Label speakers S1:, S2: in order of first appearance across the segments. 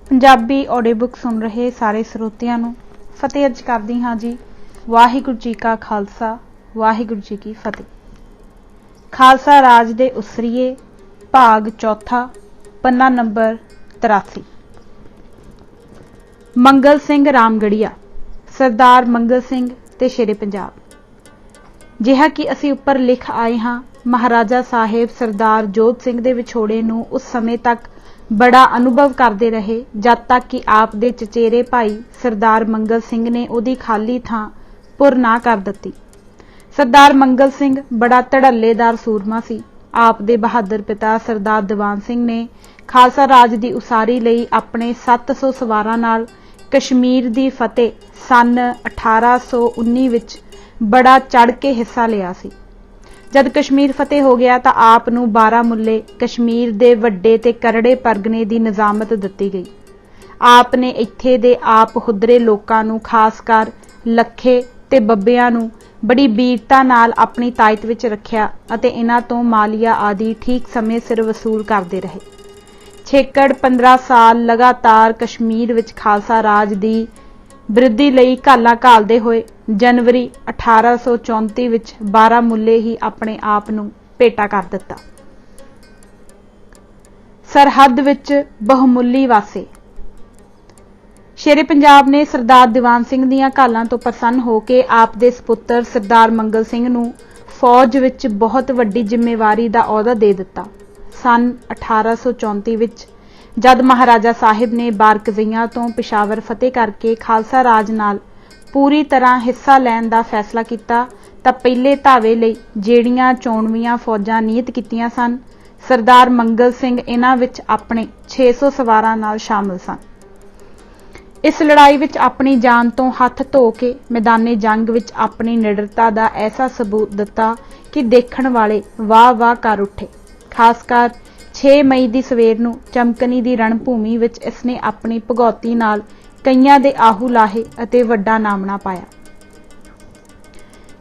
S1: Punjabi audio book सुन रहे सारे ਸਰੋਤਿਆਂ ਨੂੰ ਫਤਿਹ अर्ज करदी हाँ जी। वाहिगुरू जी का खालसा वाहिगुरू जी की फतेह। खालसा राज दे उसरीए भाग चौथा पन्ना नंबर 83। मंगल सिंह रामगढ़िया सरदार मंगल सिंह ते शेरे पंजाब। जिहा कि असी उपर लिख आए हाँ, महाराजा साहेब सरदार जोध सिंह दे विछोड़े नूं उस समय तक बड़ा अनुभव करते रहे जद तक कि आप दे चचेरे भाई सरदार मंगल सिंह ने उहदी खाली थां पुर ना कर दित्ती। सरदार मंगल सिंह बड़ा धड़ल्लेदार सूरमा सी। आप दे बहादुर पिता सरदार दीवान सिंह ने खालसा राज की उसारी लई अपने 700 सवारां नाल कश्मीर की फतेह सन 1819 विच बड़ा चढ़ के हिस्सा लिया सी। जद कश्मीर फतेह हो गया तो आप नूं बारामुल्ले कश्मीर दे वड्डे ते करड़े परगने की निजामत दित्ती गई। आप ने इत्थे दे आप हुदरे लोकां नूं खासकर लखे ते बब्बियां नूं बड़ी वीरता नाल अपनी तायत विच रखिया अते इन्हां तों मालिया आदि ठीक समय सिर वसूल करते रहे। छेकड़ 15 साल लगातार कश्मीर विच खालसा राज दी वृद्धि लई घालां घालदे होए जनवरी 1834 विच बारामुल्ले ही अपने आप नूं भेटा कर दिता। सरहद विच बहुमुल्ली वासे। शेरे पंजाब ने सरदार दीवान सिंह दीआं घालां तो प्रसन्न होके आप दे सपुत्र सरदार मंगल सिंह नूं फौज विच बहुत वड्डी जिम्मेवारी दा अहुदा दे दिता। सन 1834 विच जद महाराजा साहिब ने बारकजियां तो पिशावर फतेह करके खालसा राज नाल पूरी तरह हिस्सा लैण दा फैसला किया तां पहले धावे लई ਜਿਹੜੀਆਂ चोणवीआं फौजां नियत कीतियां सन, सरदार मंगल सिंह इन्हां विच अपने 600 सवारां नाल शामिल सन। इस लड़ाई विच अपनी जान तो हथ धो के मैदाने जंग विच अपनी निडरता दा ऐसा सबूत दिता कि देखण वाले वाह वाह कर उठे। खासकर 6 मई की सवेर नूं चमकनी की रणभूमि विच इसने अपनी भगौती नाल कईयां दे आहू लाहे अते वड्डा नामना पाया।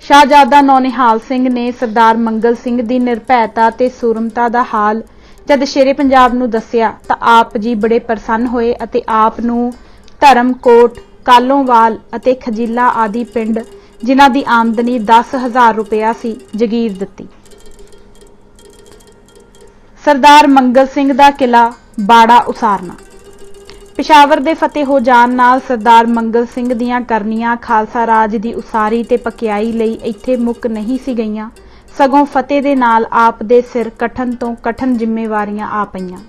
S1: शाहजादा नौनिहाल सिंह ने सरदार मंगल सिंह की निरभैता ते सूरमता का हाल जद शेरे पंजाब नूं दस्सिया तां आप जी बड़े प्रसन्न होए अते आप नूं धर्मकोट कालोंवाल अते खजीला आदि पिंड जिन्हां दी आमदनी 10,000 रुपया सी जगीर दित्ती। सरदार मंगल सिंह दा किला बाड़ा उसारना। पिशावर दे फतेह हो जाण नाल सरदार मंगल सिंह दीआं करनियां खालसा राज दी उसारी ते पकियाई लई इत्थे मुक नहीं सी गईयां, सगों फतेह दे नाल आप दे सिर कठन तो कठन जिम्मेवारियां आ पईयां।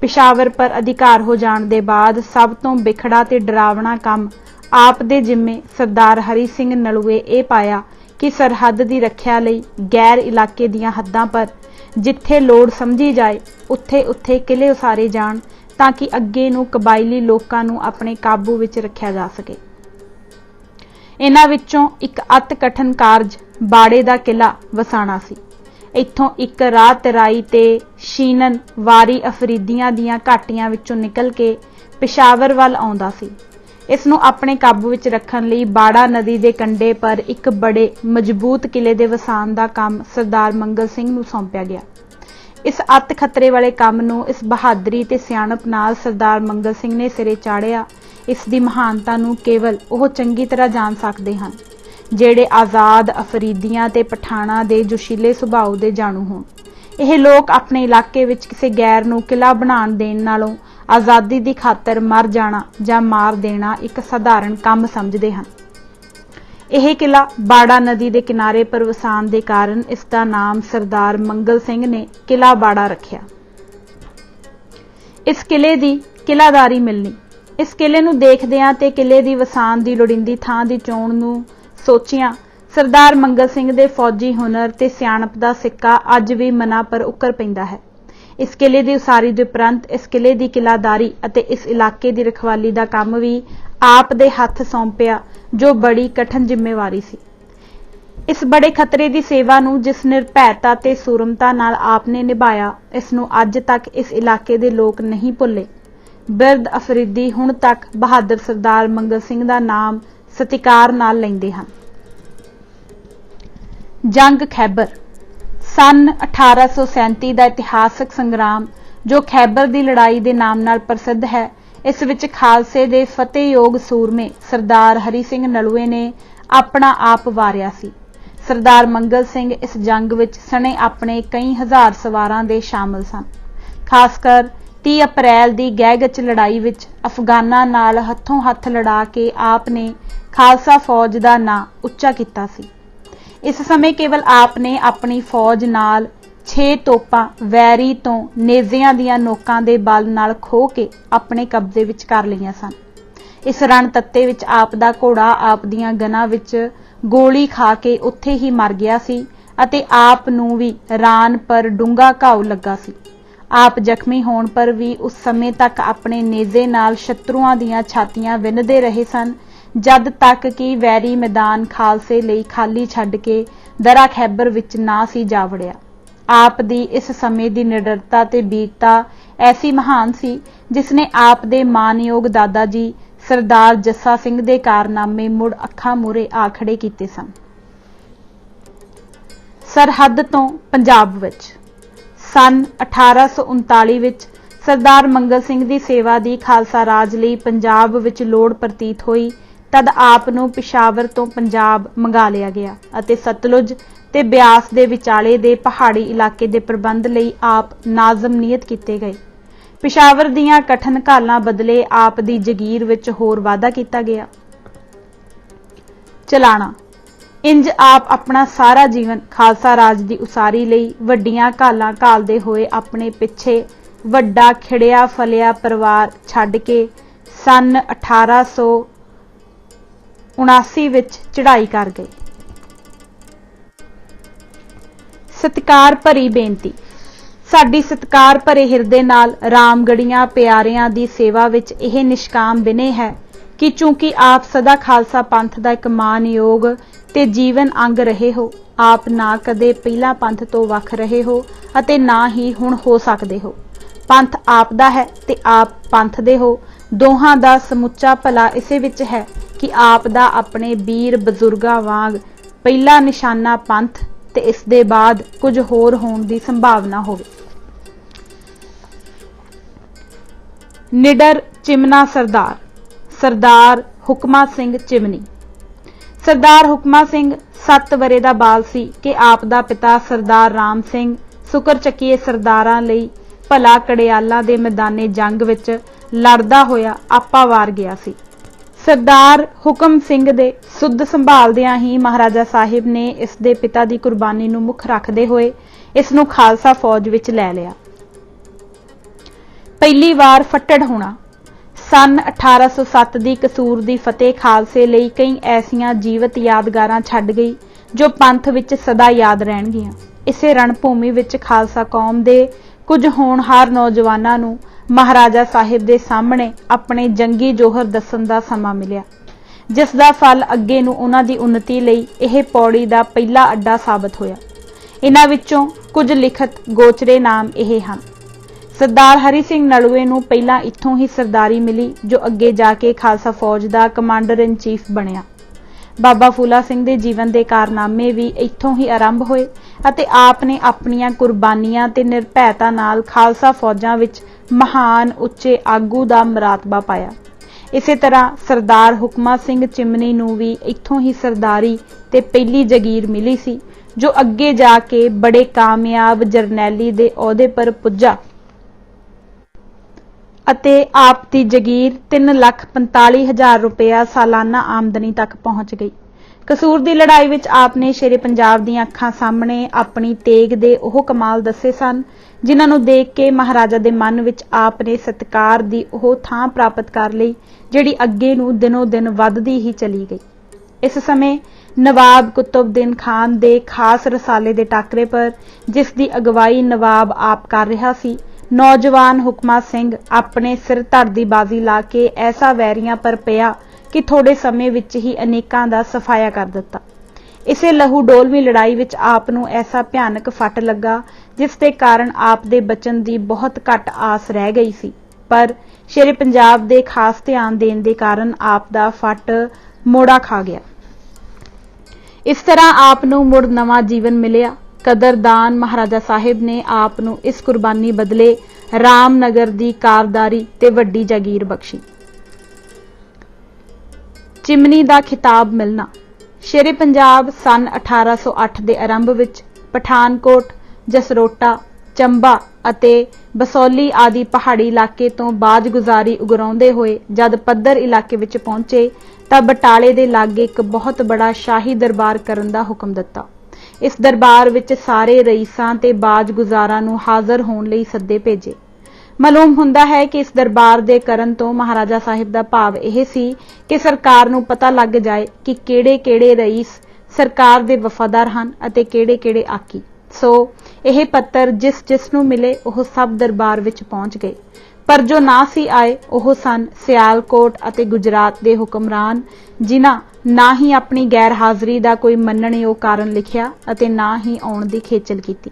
S1: पिशावर पर अधिकार हो जाण दे बाद सब तो बिखड़ा ते डरावना काम आप दे जिम्मे सरदार हरी सिंह नलूए ये पाया कि सरहद की रखिया लई गैर इलाके दीआं हद्दां पर जिथे लोड़ समझी जाए उत्थे उत्थे किले उसारे जाण ताकि अगे नूं कबायली लोकां नूं अपने काबू विच रखिया जा सके। इन्हां विच्चों एक अत कठन कारज बाड़े दा किला वसाणा सी। इत्थों एक राह तराई ते शीनन वारी अफरीदियां दीआं घाटियां विचों निकल के पिशावर वल आउंदा सी। इस नूं अपने काबू विच रखण लई बाड़ा नदी दे कंढे पर एक बड़े मजबूत किले दे वसाण दा काम सरदार मंगल सिंह नूं सौंपिया गया। इस अत खतरे वाले काम नूं इस बहादरी ते सियाणप नाल सरदार मंगल सिंह ने सिरे चाढ़िया। इस दी महानता नूं केवल ओह चंगी तरह जान सकदे हन ਜਿਹੜੇ आज़ाद अफरीदियां ते पठाणा दे जोशीले सुभाव दे जाणू होण। ਇਹ लोग अपने इलाके विच किसी गैर नूं किला बनाण देण नालों आज़ादी दी खातर मर जाना जां मार देना एक साधारण काम समझदे हन। यह किला बाड़ा नदी के किनारे पर वसाण दे कारण इसका नाम सरदार मंगल सिंह ने किला बाड़ा रखिया। इस किले की किलादारी मिलनी। इस किले नूं देखदिआं ते किले की वसाण की लोड़ींदी थां की चोण नूं सोचिया सरदार मंगल सिंह दे फौजी हुनर ते सियाणप दा सिक्का अज भी मनां पर उकर पैंदा है। इस किले की उसारी दे उपरंत इस किले की किलादारी अते इस इलाके की रखवाली का काम भी आप दे हथ सौंपिया जो बड़ी कठिन जिम्मेवारी सी। इस बड़े खतरे की सेवा नूं जिस निरभैता ते सूरमता नाल आपने निभाया इस नूं अज तक इस इलाके के लोग नहीं भुल्ले। बिरध अफरीदी हुण तक बहादुर सरदार मंगल सिंह का नाम सतिकार नाल लैंदे हन। जंग खैबर सन 1837 का इतिहासक संग्राम जो खैबर की लड़ाई के नाम नाल प्रसिद्ध है इस विच खालसे दे फतेहयोग सूरमे सरदार हरी सिंह नलूए ने अपना आप वारिया सी। सरदार मंगल सिंह इस जंग विच सने अपने कई हज़ार सवारां दे शामिल सन। खासकर 30 अप्रैल की गहगच लड़ाई विच अफगानां नाल हथों हथ लड़ा के आप ने खालसा फौज का नां उच्चा किया सी। इस समय केवल आपने अपनी फौज नाल 6 तोपां वैरी तो नेज़ियां दियां नोकां दे बल नाल खो के अपने कब्जे विच कर लईआं सन। इस रणतत्ते विच आप दा घोड़ा आप दियां गनां विच गोली खा के उत्थे ही मर गया सी अते आप नूं भी रान पर डूंगा घाव लगा सी। आप जख्मी होण पर भी उस समय तक अपने नेज़े नाल शत्रुआं दियां छातियां विन्हदे रहे सन, जद तक कि वैरी मैदान खालसे लई खाली छड्ड के दरा खैबर विच ना सी जा वड़िया। आप दी इस समय दी निडरता ते वीरता ऐसी महान सी जिसने आप दे मानयोग दादा जी सरदार जस्सा सिंह दे कारनामे मुड़ अखां मूहरे आ खड़े कीते सन। सरहद तो पंजाब विच सन 1839 विच सरदार मंगल सिंह दी सेवा दी खालसा राज लई पंजाब विच लोड़ प्रतीत होई तद आप नूं पिशावर तो पंजाब मंगा लिया गया अते सतलुज ते ब्यास दे विचाले दे पहाड़ी इलाके दे प्रबंध लई आप नाज़म नियत कीते गए। पिशावर दियां कठन घालां बदले आप दी जगीर विच होर वाधा कीता गया। चलाना इंज आप अपना सारा जीवन खालसा राज दी उसारी लई वड्डियां घालां घालदे होए अपने पिछे वड्डा खिड़िया फलिया परिवार छड्ड के सन 1879 विच चढ़ाई कर गए। सत्कार भरी बेनती साडी सत्कार भरे हिरदे नाल रामगढ़ियां प्यारियां दी सेवा विच यह निष्काम विनय है कि चूंकि आप सदा खालसा पंथ दा एक मानयोग ते जीवन अंग रहे हो, आप ना कदे पहला पंथ तो वख रहे हो अते ना ही हुण हो सकदे हो। पंथ आप दा है ते आप पंथ दे हो। दोहां दा समुच्चा भला इसे विच है कि आप दा अपने वीर बजुर्गां वांग पहला निशाना पंथ ते इस दे बाद कुछ होर होण दी संभावना होवे। निडर चिमना सरदार सरदार हुकमा सिंह चिमनी। सरदार हुकमा सिंह 7 वरे दा बाल सी कि आप दा पिता सरदार राम सिंह सुकर चक्कीए सरदारां लई भला कड़ियाला दे मैदाने जंग विच लड़दा होया आपा वार गया सी। सरदार हुकम सिंह दे सुध संभालदियां ही महाराजा साहिब ने इस दे पिता दी कुर्बानी नूं मुख रखदे होए इस नूं खालसा फौज विच लै लिया। पहली वार फट्टड़ होना सन 1807 दी कसूर दी फतेह खालसे लई कई ऐसियां जीवत यादगारां छड्ड गई जो पंथ विच सदा याद रहणगियां। इसे रणभूमि विच खालसा कौम दे कुछ होनहार नौजवानां नूं महाराजा साहिब दे सामने अपने जंगी जोहर दस्सण दा समां मिलिया, जिस दा फल अगे नूं उन्हां दी उन्नति लई यह पौड़ी दा पहला अड्डा साबित होया। इन्हां विचों कुछ लिखत गोचरे नाम यह हन। सरदार हरी सिंह नलूए नूं पहलां इत्थों ही सरदारी मिली जो अगे जाके खालसा फौज दा कमांडर इन चीफ बनिया। बाबा फूला सिंह दे जीवन दे कारनामे भी इत्थों ही आरंभ होए अते आप ने अपनियां कुर्बानियां ते निर्भैता नाल खालसा फौजां विच महान उच्चे आगू दा मरातबा पाया। इसे तरह सरदार हुकमा सिंह चिमनी नूं भी इत्थों ही सरदारी ते पहली जगीर मिली सी जो अगे जाके बड़े कामयाब जरनैली दे अहुदे पर पुज्जा अते आप दी जगीर 3,45,000 रुपया सालाना आमदनी तक पहुंच गई। कसूर दी लड़ाई विच आपने शेरे पंजाब दीआं अखां सामने अपनी तेग दे ओह कमाल दस्से सन जिन्हां नूं देख के महाराजा दे मन विच आपने सत्कार दी ओह थां प्राप्त कर लई जिहड़ी अगे नूं दिनों दिन वधदी ही चली गई। इस समय नवाब कुतुबुद्दीन खान दे खास रसाले दे टाकरे पर जिस दी अगवाई नवाब आप कर रहा सी, नौजवान हुकमा सिंह अपने सिर धड़ दी बाजी ला के ऐसा वैरियां पर पिया कि थोड़े समय विच ही अनेकां दा सफाया कर दिता। इसे लहू डोलवी लड़ाई विच आप नूं ऐसा भयानक फट लगा जिस दे कारण आप दे बचन दी बहुत घट आस रह गई सी, पर शेरे पंजाब दे खास ध्यान देण दे कारण आप दा फट मोड़ा खा गया। इस तरह आप नूं मुड़ नवां जीवन मिलिया। कदरदान महाराजा साहिब ने आप नूं इस कुर्बानी बदले ਰਾਮਨਗਰ ਦੀ ਕਾਰਦਾਰੀ ਤੇ ਵੱਡੀ ਜਾਗੀਰ ਬਖਸ਼ੀ। ਚਿਮਨੀ ਦਾ ਖਿਤਾਬ ਮਿਲਣਾ। ਸ਼ੇਰੇ ਪੰਜਾਬ ਸਨ 1808 ਦੇ ਆਰੰਭ ਵਿੱਚ ਪਠਾਨਕੋਟ, ਜਸਰੋਟਾ, ਚੰਬਾ ਅਤੇ ਬਸੌਲੀ ਆਦਿ ਪਹਾੜੀ ਇਲਾਕੇ ਤੋਂ ਬਾਜ਼ਗੁਜ਼ਾਰੀ ਉਗਰਾਉਂਦੇ ਹੋਏ ਜਦ ਪੱਧਰ ਇਲਾਕੇ ਵਿੱਚ ਪਹੁੰਚੇ ਤਾਂ ਬਟਾਲੇ ਦੇ ਲਾਗੇ ਇੱਕ ਬਹੁਤ ਬੜਾ ਸ਼ਾਹੀ ਦਰਬਾਰ ਕਰਨ ਦਾ ਹੁਕਮ ਦਿੱਤਾ। ਇਸ ਦਰਬਾਰ ਵਿੱਚ ਸਾਰੇ ਰਈਸਾਂ ਤੇ ਬਾਜ਼ਗੁਜ਼ਾਰਾਂ ਨੂੰ ਹਾਜ਼ਰ ਹੋਣ ਲਈ ਸੱਦੇ ਭੇਜੇ। ਮਾਲੂਮ ਹੁੰਦਾ ਹੈ ਕਿ ਇਸ ਦਰਬਾਰ ਦੇ ਕਰਨ ਤੋਂ ਮਹਾਰਾਜਾ ਸਾਹਿਬ ਦਾ ਭਾਵ ਇਹ ਸੀ ਕਿ ਸਰਕਾਰ ਨੂੰ ਪਤਾ ਲੱਗ ਜਾਏ ਕਿ ਕਿਹੜੇ-ਕਿਹੜੇ ਰਈਸ ਸਰਕਾਰ ਦੇ ਵਫਾਦਾਰ ਹਨ ਅਤੇ ਕਿਹੜੇ-ਕਿਹੜੇ ਆਕੀ। ਸੋ ਇਹ ਪੱਤਰ ਜਿਸ ਨੂੰ ਮਿਲੇ ਉਹ ਸਭ ਦਰਬਾਰ ਵਿੱਚ ਪਹੁੰਚ ਗਏ, ਪਰ ਜੋ ਨਾ ਸੀ ਆਏ ਉਹ ਸਨ ਸਿਆਲਕੋਟ ਅਤੇ ਗੁਜਰਾਤ ਦੇ ਹੁਕਮਰਾਨ, ਜਿਨ੍ਹਾਂ ਨਾ ਹੀ ਆਪਣੀ ਗੈਰ ਹਾਜ਼ਰੀ ਦਾ ਕੋਈ ਮੰਨਣਯੋਗ ਕਾਰਨ ਲਿਖਿਆ ਅਤੇ ਨਾ ਹੀ ਆਉਣ ਦੀ ਖੇਚਲ ਕੀਤੀ।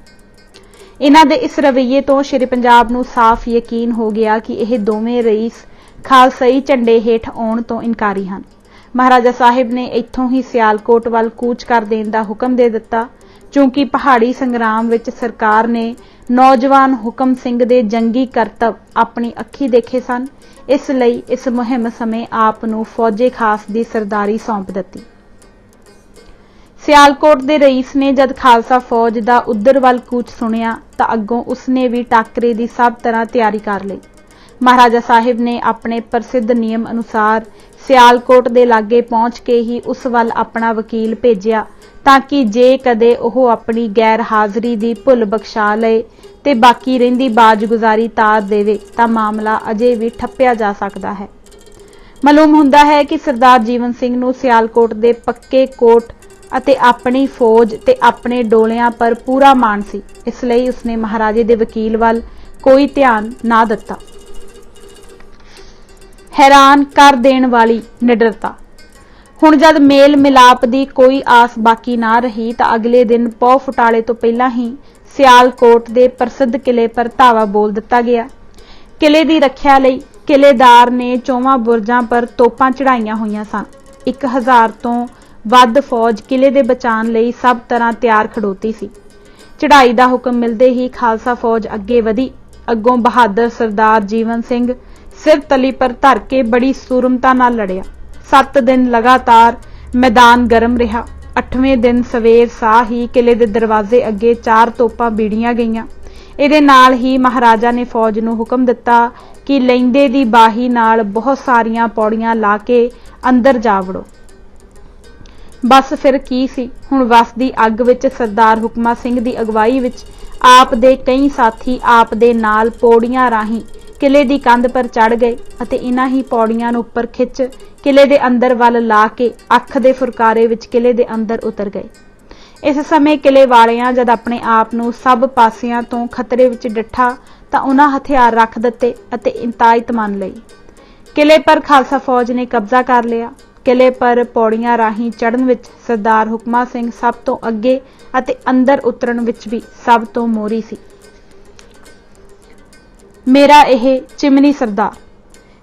S1: ਇਹਨਾਂ ਦੇ ਇਸ ਰਵੱਈਏ ਤੋਂ ਸ਼ੇਰੇ ਪੰਜਾਬ ਨੂੰ ਸਾਫ਼ ਯਕੀਨ ਹੋ ਗਿਆ ਕਿ ਇਹ ਦੋਵੇਂ ਰਈਸ ਖਾਲਸਾਈ ਝੰਡੇ ਹੇਠ ਆਉਣ ਤੋਂ ਇਨਕਾਰੀ ਹਨ। ਮਹਾਰਾਜਾ ਸਾਹਿਬ ਨੇ ਇੱਥੋਂ ਹੀ ਸਿਆਲਕੋਟ ਵੱਲ ਕੂਚ ਕਰ ਦੇਣ ਦਾ ਹੁਕਮ ਦੇ ਦਿੱਤਾ। ਚੂੰਕਿ ਪਹਾੜੀ ਸੰਗਰਾਮ ਵਿੱਚ ਸਰਕਾਰ ਨੇ ਨੌਜਵਾਨ ਹੁਕਮ ਸਿੰਘ ਦੇ ਜੰਗੀ ਕਰਤੱਵ ਆਪਣੀ ਅੱਖੀ ਦੇਖੇ ਸਨ, ਇਸ ਲਈ ਇਸ ਮੁਹਿੰਮ ਸਮੇਂ ਆਪ ਨੂੰ ਫੌਜੇ ਖਾਸ ਦੀ ਸਰਦਾਰੀ ਸੌਂਪ ਦਿੱਤੀ। ਸਿਆਲਕੋਟ ਦੇ ਰਈਸ ਨੇ ਜਦ ਖਾਲਸਾ ਫੌਜ ਦਾ ਉੱਧਰ ਵੱਲ ਕੂਚ ਸੁਣਿਆ ਤਾਂ ਅੱਗੋਂ ਉਸਨੇ ਵੀ ਟਾਕਰੇ ਦੀ ਸਭ ਤਰ੍ਹਾਂ ਤਿਆਰੀ ਕਰ ਲਈ। ਮਹਾਰਾਜਾ ਸਾਹਿਬ ਨੇ ਆਪਣੇ ਪ੍ਰਸਿੱਧ ਨਿਯਮ ਅਨੁਸਾਰ ਸਿਆਲਕੋਟ ਦੇ ਲਾਗੇ ਪਹੁੰਚ ਕੇ ਹੀ ਉਸ ਵੱਲ ਆਪਣਾ ਵਕੀਲ ਭੇਜਿਆ ਤਾਂ ਕਿ ਜੇ ਕਦੇ ਉਹ ਆਪਣੀ ਗੈਰ ਹਾਜ਼ਰੀ ਦੀ ਭੁੱਲ ਬਖਸ਼ਾ ਲਏ ਤੇ ਬਾਕੀ ਰਹਿੰਦੀ ਬਾਜ਼ਗੁਜ਼ਾਰੀ ਤਾਰ ਦੇਵੇ ਤਾਂ ਮਾਮਲਾ ਅਜੇ ਵੀ ਠੱਪਿਆ ਜਾ ਸਕਦਾ ਹੈ। ਮਾਲੂਮ ਹੁੰਦਾ ਹੈ ਕਿ ਸਰਦਾਰ ਜੀਵਨ ਸਿੰਘ ਨੂੰ ਸਿਆਲਕੋਟ ਦੇ ਪੱਕੇ ਕੋਟ ਅਤੇ ਆਪਣੀ ਫੌਜ ਤੇ ਆਪਣੇ ਡੋਲਿਆਂ ਪਰ ਪੂਰਾ ਮਾਣ ਸੀ, ਇਸ ਲਈ ਉਸਨੇ ਮਹਾਰਾਜੇ ਦੇ ਵਕੀਲ ਵੱਲ ਕੋਈ ਧਿਆਨ ਨਾ ਦਿੱਤਾ। ਹੈਰਾਨ ਕਰ ਦੇਣ ਵਾਲੀ ਨਿਡਰਤਾ। ਹੁਣ ਜਦ ਮੇਲ ਮਿਲਾਪ ਦੀ ਕੋਈ ਆਸ ਬਾਕੀ ਨਾ ਰਹੀ ਤਾਂ ਅਗਲੇ ਦਿਨ ਪੌ ਫੁਟਾਲੇ ਤੋਂ ਪਹਿਲਾਂ ਹੀ ਸਿਆਲਕੋਟ ਦੇ ਪ੍ਰਸਿੱਧ ਕਿਲੇ ਪਰ ਧਾਵਾ ਬੋਲ ਦਿੱਤਾ ਗਿਆ। ਕਿਲੇ ਦੀ ਰੱਖਿਆ ਲਈ ਕਿਲੇਦਾਰ ਨੇ 4 ਬੁਰਜਾਂ ਪਰ ਤੋਪਾਂ ਚੜਾਈਆਂ ਹੋਈਆਂ ਸਨ। 1000 ਤੋਂ ਵੱਧ ਫੌਜ ਕਿਲੇ ਦੇ ਬਚਾਉਣ ਲਈ ਸਭ ਤਰ੍ਹਾਂ ਤਿਆਰ ਖੜੋਤੀ ਸੀ। ਚੜਾਈ ਦਾ ਹੁਕਮ ਮਿਲਦੇ ਹੀ ਖਾਲਸਾ ਫੌਜ ਅੱਗੇ ਵਧੀ। ਅੱਗੋਂ ਬਹਾਦਰ ਸਰਦਾਰ ਜੀਵਨ ਸਿੰਘ ਸਿਰ ਤਲੀ ਪਰ ਧਰ ਕੇ ਬੜੀ ਸੂਰਮਤਾ ਨਾਲ ਲੜਿਆ। 7 ਦਿਨ ਲਗਾਤਾਰ ਮੈਦਾਨ ਗਰਮ ਰਿਹਾ। 8ਵੇਂ ਦਿਨ ਸਵੇਰ ਸਾਹ ਹੀ ਕਿਲੇ ਦੇ ਦਰਵਾਜ਼ੇ ਅੱਗੇ 4 ਤੋਪਾਂ ਬੀੜੀਆਂ ਗਈਆਂ। ਇਹਦੇ ਨਾਲ ਹੀ ਮਹਾਰਾਜਾ ਨੇ ਫੌਜ ਨੂੰ ਹੁਕਮ ਦਿੱਤਾ ਕਿ ਲੈਂਦੇ ਦੀ ਬਾਹੀ ਨਾਲ ਬਹੁਤ ਸਾਰੀਆਂ ਪੌੜੀਆਂ ਲਾ ਕੇ ਅੰਦਰ ਜਾ ਵੜੋ। ਬਸ ਫਿਰ ਕੀ ਸੀ, ਹੁਣ ਵਸਦੀ ਅੱਗ ਵਿੱਚ ਸਰਦਾਰ ਹੁਕਮਾ ਸਿੰਘ ਦੀ ਅਗਵਾਈ ਵਿੱਚ ਆਪ ਦੇ ਕਈ ਸਾਥੀ ਆਪ ਦੇ ਨਾਲ ਪੌੜੀਆਂ ਰਾਹੀਂ ਕਿਲੇ ਦੀ ਕੰਧ ਪਰ ਚੜ ਗਏ ਅਤੇ ਇਨ੍ਹਾਂ ਹੀ ਪੌੜੀਆਂ ਨੂੰ ਉੱਪਰ ਖਿੱਚ ਕਿਲੇ ਦੇ ਅੰਦਰ ਵੱਲ ਲਾ ਕੇ ਅੱਖ ਦੇ ਫੁਰਕਾਰੇ ਵਿੱਚ ਕਿਲੇ ਦੇ ਅੰਦਰ ਉਤਰ ਗਏ। ਇਸ ਸਮੇਂ ਕਿਲੇ ਵਾਲਿਆਂ ਜਦ ਆਪਣੇ ਆਪ ਨੂੰ ਸਭ ਪਾਸਿਆਂ ਤੋਂ ਖਤਰੇ ਵਿੱਚ ਡਿੱਠਾ ਤਾਂ ਉਹਨਾਂ ਹਥਿਆਰ ਰੱਖ ਦਿੱਤੇ ਅਤੇ ਇੰਤਾਇਤ ਮੰਨ ਲਈ। ਕਿਲੇ ਪਰ ਖਾਲਸਾ ਫੌਜ ਨੇ ਕਬਜ਼ਾ ਕਰ ਲਿਆ। ਕਿਲੇ ਪਰ ਪੌੜੀਆਂ ਰਾਹੀਂ ਚੜ੍ਹਨ ਵਿੱਚ ਸਰਦਾਰ ਹੁਕਮਾ ਸਿੰਘ ਸਭ ਤੋਂ ਅੱਗੇ ਅਤੇ ਅੰਦਰ ਉਤਰਨ ਵਿੱਚ ਵੀ ਸਭ ਤੋਂ ਮੋਹਰੀ ਸੀ। ਮੇਰਾ ਇਹ ਚਿਮਨੀ ਸਰਦਾਰ।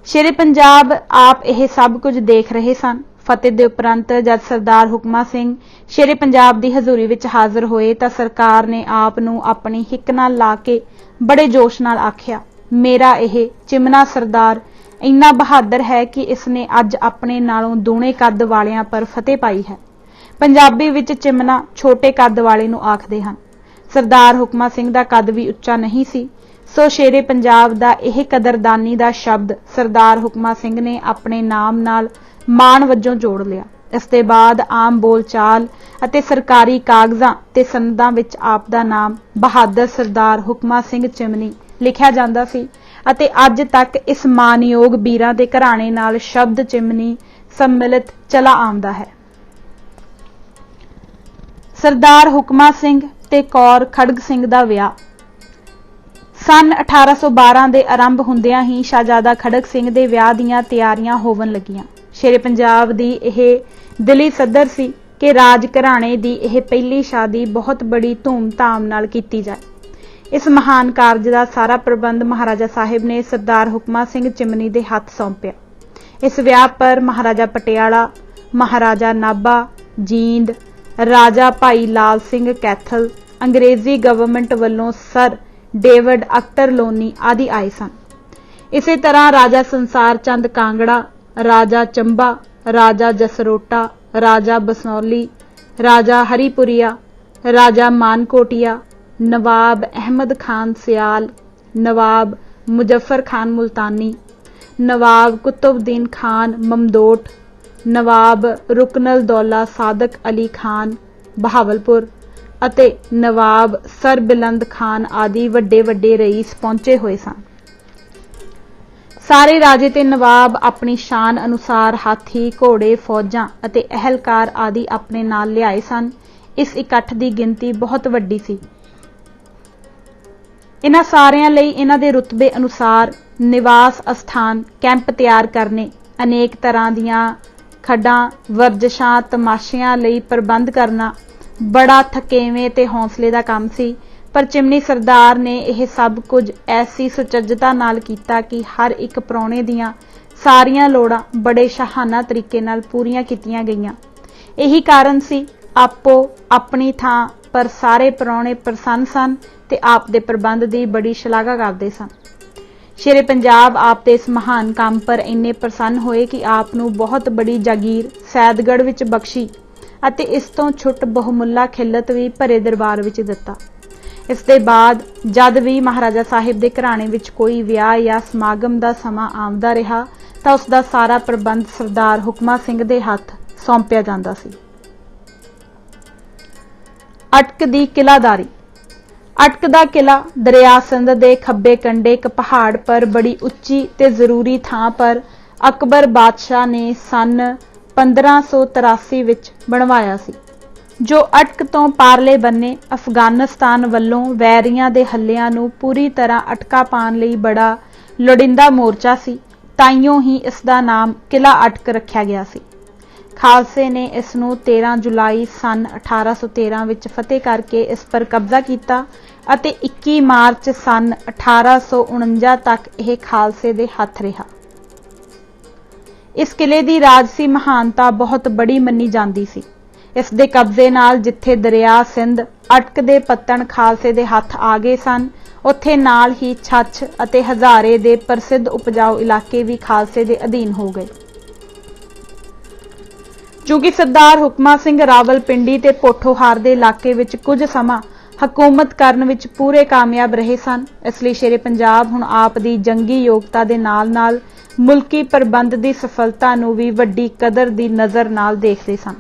S1: ਸ਼ੇਰੇ ਪੰਜਾਬ ਆਪ ਇਹ ਸਭ ਕੁਝ ਦੇਖ ਰਹੇ ਸਨ। ਫਤਿਹ ਦੇ ਉਪਰੰਤ ਜਦ ਸਰਦਾਰ ਹੁਕਮਾ ਸਿੰਘ ਸ਼ੇਰੇ ਪੰਜਾਬ ਦੀ ਹਜ਼ੂਰੀ ਵਿੱਚ ਹਾਜ਼ਰ ਹੋਏ ਤਾਂ ਸਰਕਾਰ ਨੇ ਆਪ ਨੂੰ ਆਪਣੀ ਹਿੱਕ ਨਾਲ ਲਾ ਕੇ ਬੜੇ ਜੋਸ਼ ਨਾਲ ਆਖਿਆ, ਮੇਰਾ ਇਹ ਚਿਮਨਾ ਸਰਦਾਰ ਇੰਨਾ ਬਹਾਦਰ ਹੈ ਕਿ ਇਸਨੇ ਅੱਜ ਆਪਣੇ ਨਾਲੋਂ ਦੂਣੇ ਕੱਦ ਵਾਲਿਆਂ ਪਰ ਫਤਿਹ ਪਾਈ ਹੈ। ਪੰਜਾਬੀ ਵਿੱਚ ਚਿਮਨਾ ਛੋਟੇ ਕੱਦ ਵਾਲੇ ਨੂੰ ਆਖਦੇ ਹਨ। ਸਰਦਾਰ ਹੁਕਮਾ ਸਿੰਘ ਦਾ ਕੱਦ ਵੀ ਉੱਚਾ ਨਹੀਂ ਸੀ, ਸੋ ਸ਼ੇਰੇ ਪੰਜਾਬ ਦਾ ਇਹ ਕਦਰਦਾਨੀ ਦਾ ਸ਼ਬਦ ਸਰਦਾਰ ਹੁਕਮਾ ਸਿੰਘ ਨੇ ਆਪਣੇ ਨਾਮ ਨਾਲ ਮਾਣ ਵਜੋਂ ਜੋੜ ਲਿਆ। ਇਸ ਦੇ ਬਾਅਦ ਆਮ ਬੋਲਚਾਲ ਅਤੇ ਸਰਕਾਰੀ ਕਾਗਜ਼ਾਂ ਤੇ ਸਨਦਾਂ ਵਿੱਚ ਆਪ ਦਾ ਨਾਮ ਬਹਾਦਰ ਸਰਦਾਰ ਹੁਕਮਾ ਸਿੰਘ ਚਿਮਨੀ ਲਿਖਿਆ ਜਾਂਦਾ ਸੀ ਅਤੇ ਅੱਜ ਤੱਕ ਇਸ ਮਾਨਯੋਗ ਵੀਰਾਂ ਦੇ ਘਰਾਣੇ ਨਾਲ ਸ਼ਬਦ ਚਿਮਨੀ ਸੰਮਿਲਿਤ ਚਲਾ ਆਉਂਦਾ ਹੈ। ਸਰਦਾਰ ਹੁਕਮਾ ਸਿੰਘ ਤੇ ਕੌਰ ਖੜਗ ਸਿੰਘ ਦਾ ਵਿਆਹ। ਸਨ 1812 ਦੇ ਆਰੰਭ ਹੁੰਦਿਆਂ ਹੀ ਸ਼ਾਹਜ਼ਾਦਾ ਖੜਗ ਸਿੰਘ ਦੇ ਵਿਆਹ ਦੀਆਂ ਤਿਆਰੀਆਂ ਹੋਵਣ ਲੱਗੀਆਂ। ਸ਼ੇਰੇ ਪੰਜਾਬ ਦੀ ਇਹ ਦਿਲੀ ਸੱਦਰ ਸੀ ਕਿ ਰਾਜ ਘਰਾਣੇ ਦੀ ਇਹ ਪਹਿਲੀ ਸ਼ਾਦੀ ਬਹੁਤ ਬੜੀ ਧੂਮ-ਧਾਮ ਨਾਲ ਕੀਤੀ ਜਾਏ। ਇਸ ਮਹਾਨ ਕਾਰਜ ਦਾ ਸਾਰਾ ਪ੍ਰਬੰਧ ਮਹਾਰਾਜਾ ਸਾਹਿਬ ਨੇ ਸਰਦਾਰ ਹੁਕਮਾ ਸਿੰਘ ਚਿਮਨੀ ਦੇ ਹੱਥ ਸੌਂਪਿਆ। ਇਸ ਵਿਆਹ ਪਰ ਮਹਾਰਾਜਾ ਪਟਿਆਲਾ, ਮਹਾਰਾਜਾ ਨਾਭਾ, ਜੀਂਦ, ਰਾਜਾ ਭਾਈ ਲਾਲ ਸਿੰਘ ਕੈਥਲ, ਅੰਗਰੇਜ਼ੀ ਗਵਰਨਮੈਂਟ ਵੱਲੋਂ ਸਰ डेविड अख्तर लोनी आदि आए सन। इसे तरह राजा संसार चंद कांगड़ा, राजा चंबा, राजा जसरोटा, राजा बसौली, राजा हरिपुरिया, राजा मानकोटिया, नवाब अहमद खान सियाल, नवाब मुजफ्फर खान मुल्तानी, नवाब कुतुबुद्दीन खान ममदोट, नवाब रुकनल दौला सादक अली खान बहावलपुर ਅਤੇ नवाब सरबिलंद खान आदि ਵੱਡੇ ਵੱਡੇ रईस पहुंचे हुए सन। ਸਾਰੇ ਰਾਜੇ ਤੇ ਨਵਾਬ ਆਪਣੀ ਸ਼ਾਨ ਅਨੁਸਾਰ ਹਾਥੀ, ਘੋੜੇ, ਫੌਜਾਂ ਅਤੇ ਅਹਿਲਕਾਰ ਆਦि ਆਪਣੇ ਨਾਲ ਲਿਆਏ ਸਨ। ਇਸ ਇਕੱਠ ਦੀ ਗਿਣਤੀ ਬਹੁਤ ਵੱਡੀ ਸੀ। ਇਹਨਾਂ ਸਾਰਿਆਂ ਲਈ ਇਹਨਾਂ ਦੇ ਰੁਤਬੇ ਅਨੁਸਾਰ ਨਿਵਾਸ ਅਸਥਾਨ, ਕੈਂਪ ਤਿਆਰ ਕਰਨੇ, ਅਨੇਕ ਤਰ੍ਹਾਂ ਦੀਆਂ ਖੱਡਾਂ, ਵਰਜਿਸ਼ਾਂ, ਤਮਾਸ਼ਿਆਂ ਲਈ ਪ੍ਰਬੰਧ ਕਰਨਾ बड़ा थकेवें ते हौसले का काम सी। पर चिमनी सरदार ने यह सब कुछ ऐसी सुचज्जता नाल कीता कि हर एक प्राहुणे दियां सारियां लोड़ां बड़े शाहाना तरीके नाल पूरीआं कीतियां गईयां। यही कारण सी आपो अपनी थां पर सारे प्राहुणे प्रसन्न सन ते आप दे प्रबंध दी बड़ी शलाघा करदे सन। शेरे पंजाब आप दे इस महान काम पर इन्ने प्रसन्न होए कि आप नूं बहुत बड़ी जागीर सैदगढ़ विच बख्शी ਅਤੇ ਇਸ ਤੋਂ ਛੁੱਟ ਬਹੁਮੁੱਲਾ ਖਿਲਤ ਵੀ ਭਰੇ ਦਰਬਾਰ ਵਿੱਚ ਦਿੱਤਾ। ਇਸ ਦੇ ਬਾਅਦ ਜਦ ਵੀ ਮਹਾਰਾਜਾ ਸਾਹਿਬ ਦੇ ਘਰਾਣੇ ਵਿੱਚ ਕੋਈ ਵਿਆਹ ਜਾਂ ਸਮਾਗਮ ਦਾ ਸਮਾਂ ਆਉਂਦਾ ਰਿਹਾ ਤਾਂ ਉਸ ਦਾ ਸਾਰਾ ਪ੍ਰਬੰਧ ਸਰਦਾਰ ਹੁਕਮਾ ਸਿੰਘ ਦੇ ਹੱਥ ਸੌਂਪਿਆ ਜਾਂਦਾ ਸੀ। ਅਟਕ ਦੀ ਕਿਲਾਦਾਰੀ। ਅਟਕ ਦਾ ਕਿਲਾ ਦਰਿਆ ਸਿੰਧ ਦੇ ਖੱਬੇ ਕੰਢੇ ਇੱਕ ਪਹਾੜ ਪਰ ਬੜੀ ਉੱਚੀ ਤੇ ਜ਼ਰੂਰੀ ਥਾਂ ਪਰ ਅਕਬਰ ਬਾਦਸ਼ਾਹ ਨੇ ਸਨ 1583 ਵਿੱਚ ਬਣਵਾਇਆ ਸੀ, ਜੋ ਅਟਕ ਤੋਂ ਪਾਰਲੇ ਬੰਨੇ ਅਫਗਾਨਿਸਤਾਨ ਵੱਲੋਂ ਵੈਰੀਆਂ ਦੇ ਹੱਲਿਆਂ ਨੂੰ ਪੂਰੀ ਤਰ੍ਹਾਂ ਅਟਕਾ ਪਾਉਣ ਲਈ ਬੜਾ ਲੋੜੀਂਦਾ ਮੋਰਚਾ ਸੀ। ਤਾਈਓਂ ਹੀ ਇਸ ਦਾ ਨਾਮ ਕਿਲਾ ਅਟਕ ਰੱਖਿਆ ਗਿਆ ਸੀ। ਖਾਲਸੇ ਨੇ ਇਸ ਨੂੰ 13 ਜੁਲਾਈ ਸਨ 1813 ਵਿੱਚ ਫਤਿਹ ਕਰਕੇ ਇਸ ਪਰ ਕਬਜ਼ਾ ਕੀਤਾ ਅਤੇ 21 ਮਾਰਚ ਸਨ 1849 ਤੱਕ ਇਹ ਖਾਲਸੇ ਦੇ ਹੱਥ ਰਿਹਾ। ਇਸ ਕਿਲੇ ਦੀ ਰਾਜਸੀ ਮਹਾਨਤਾ ਬਹੁਤ ਬੜੀ ਮੰਨੀ ਜਾਂਦੀ ਸੀ। ਇਸ ਦੇ ਕਬਜ਼ੇ ਨਾਲ ਜਿੱਥੇ ਦਰਿਆ ਸਿੰਧ ਅਟਕ ਦੇ ਪੱਤਣ ਖਾਲਸੇ ਦੇ ਹੱਥ ਆ ਗਏ ਸਨ, ਉੱਥੇ ਨਾਲ ਹੀ ਛੱਛ ਅਤੇ ਹਜ਼ਾਰੇ ਦੇ ਪ੍ਰਸਿੱਧ ਉਪਜਾਊ ਇਲਾਕੇ ਵੀ ਖਾਲਸੇ ਦੇ ਅਧੀਨ ਹੋ ਗਏ। ਕਿਉਂਕਿ ਸਰਦਾਰ ਹੁਕਮਾ ਸਿੰਘ ਰਾਵਲਪਿੰਡੀ ਤੇ ਪੋਠੋਹਾਰ ਦੇ ਇਲਾਕੇ ਵਿੱਚ ਕੁਝ ਸਮਾਂ ਹਕੂਮਤ ਕਰਨ ਵਿੱਚ ਪੂਰੇ ਕਾਮਯਾਬ ਰਹੇ ਸਨ, ਇਸ ਲਈ ਸ਼ੇਰੇ ਪੰਜਾਬ ਹੁਣ ਆਪ ਦੀ ਜੰਗੀ ਯੋਗਤਾ ਦੇ ਨਾਲ-ਨਾਲ ਮੁਲਕੀ ਪ੍ਰਬੰਧ ਦੀ ਸਫਲਤਾ ਨੂੰ ਵੀ ਵੱਡੀ ਕਦਰ ਦੀ ਨਜ਼ਰ ਨਾਲ ਦੇਖਦੇ ਸਨ।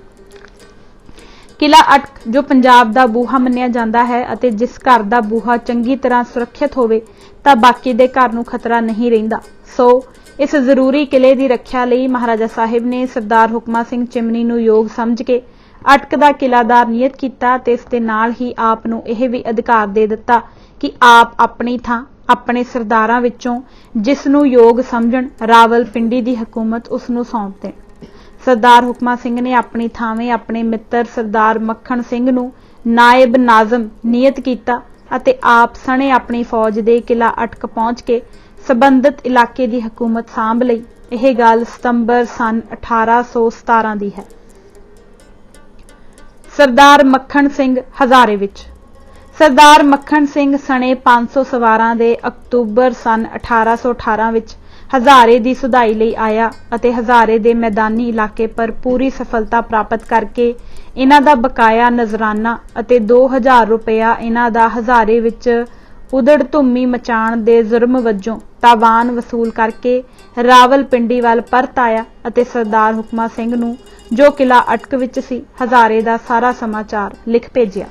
S1: ਕਿਲਾ ਅਟਕ ਜੋ ਪੰਜਾਬ ਦਾ ਬੂਹਾ ਮੰਨਿਆ ਜਾਂਦਾ ਹੈ ਅਤੇ ਜਿਸ ਘਰ ਦਾ ਬੂਹਾ ਚੰਗੀ ਤਰ੍ਹਾਂ ਸੁਰੱਖਿਅਤ ਹੋਵੇ ਤਾਂ ਬਾਕੀ ਦੇ ਘਰ ਨੂੰ ਖਤਰਾ ਨਹੀਂ ਰਹਿੰਦਾ। ਸੋ ਇਸ ਜ਼ਰੂਰੀ ਕਿਲੇ ਦੀ ਰੱਖਿਆ ਲਈ ਮਹਾਰਾਜਾ ਸਾਹਿਬ ਨੇ ਸਰਦਾਰ ਹੁਕਮਾ ਸਿੰਘ ਚਿਮਨੀ ਨੂੰ ਯੋਗ ਸਮਝ ਕੇ ਅਟਕ ਦਾ ਕਿਲਾਦਾਰ ਨਿਯਤ ਕੀਤਾ ਤੇ ਇਸ ਦੇ ਨਾਲ ਹੀ ਆਪ ਨੂੰ ਇਹ ਵੀ ਅਧਿਕਾਰ ਦੇ ਦਿੱਤਾ ਕਿ ਆਪ ਆਪਣੀ ਥਾਂ ਆਪਣੇ ਸਰਦਾਰਾਂ ਵਿੱਚੋਂ ਜਿਸ ਨੂੰ ਯੋਗ ਸਮਝਣ ਰਾਵਲਪਿੰਡੀ ਦੀ ਹਕੂਮਤ ਉਸ ਨੂੰ ਸੌਂਪ ਦੇਣ। ਸਰਦਾਰ ਹੁਕਮਾ ਸਿੰਘ ਨੇ ਆਪਣੀ ਥਾਵੇਂ ਆਪਣੇ ਮਿੱਤਰ ਸਰਦਾਰ ਮੱਖਣ ਸਿੰਘ ਨੂੰ ਨਾਇਬ ਨਾਜ਼ਮ ਨਿਯਤ ਕੀਤਾ ਅਤੇ ਆਪ ਸਣੇ ਆਪਣੀ ਫੌਜ ਦੇ ਕਿਲਾ ਅਟਕ ਪਹੁੰਚ ਕੇ ਸੰਬੰਧਿਤ ਇਲਾਕੇ ਦੀ ਹਕੂਮਤ ਸਾਂਭ ਲਈ। ਇਹ ਗੱਲ ਸਤੰਬਰ ਸਨ 1817 ਦੀ ਹੈ। ਸਰਦਾਰ ਮੱਖਣ ਸਿੰਘ ਹਜ਼ਾਰੇ ਵਿੱਚ। ਸਰਦਾਰ ਮੱਖਣ ਸਿੰਘ ਸਣੇ 500 ਸਵਾਰਾਂ ਦੇ ਅਕਤੂਬਰ ਸਨ 1818 ਵਿੱਚ ਹਜ਼ਾਰੇ ਦੀ ਸੁਧਾਈ ਲਈ ਆਇਆ ਅਤੇ ਹਜ਼ਾਰੇ ਦੇ ਮੈਦਾਨੀ ਇਲਾਕੇ ਪਰ ਪੂਰੀ ਸਫਲਤਾ ਪ੍ਰਾਪਤ ਕਰਕੇ ਇਹਨਾਂ ਦਾ ਬਕਾਇਆ ਨਜ਼ਰਾਨਾ ਅਤੇ 2000 ਰੁਪਇਆ ਇਹਨਾਂ ਦਾ ਹਜ਼ਾਰੇ ਵਿੱਚ ਉਦੜ ਧੁੰਮੀ ਮਚਾਉਣ ਦੇ ਜ਼ੁਰਮ ਵਜੋਂ ਤਾਵਾਨ ਵਸੂਲ ਕਰਕੇ ਰਾਵਲਪਿੰਡੀ ਵੱਲ ਪਰਤ ਆਇਆ ਅਤੇ ਸਰਦਾਰ ਹੁਕਮਾ ਸਿੰਘ ਨੂੰ ਜੋ ਕਿਲਾ ਅਟਕ ਵਿੱਚ ਸੀ ਹਜ਼ਾਰੇ ਦਾ ਸਾਰਾ ਸਮਾਚਾਰ ਲਿਖ ਭੇਜਿਆ।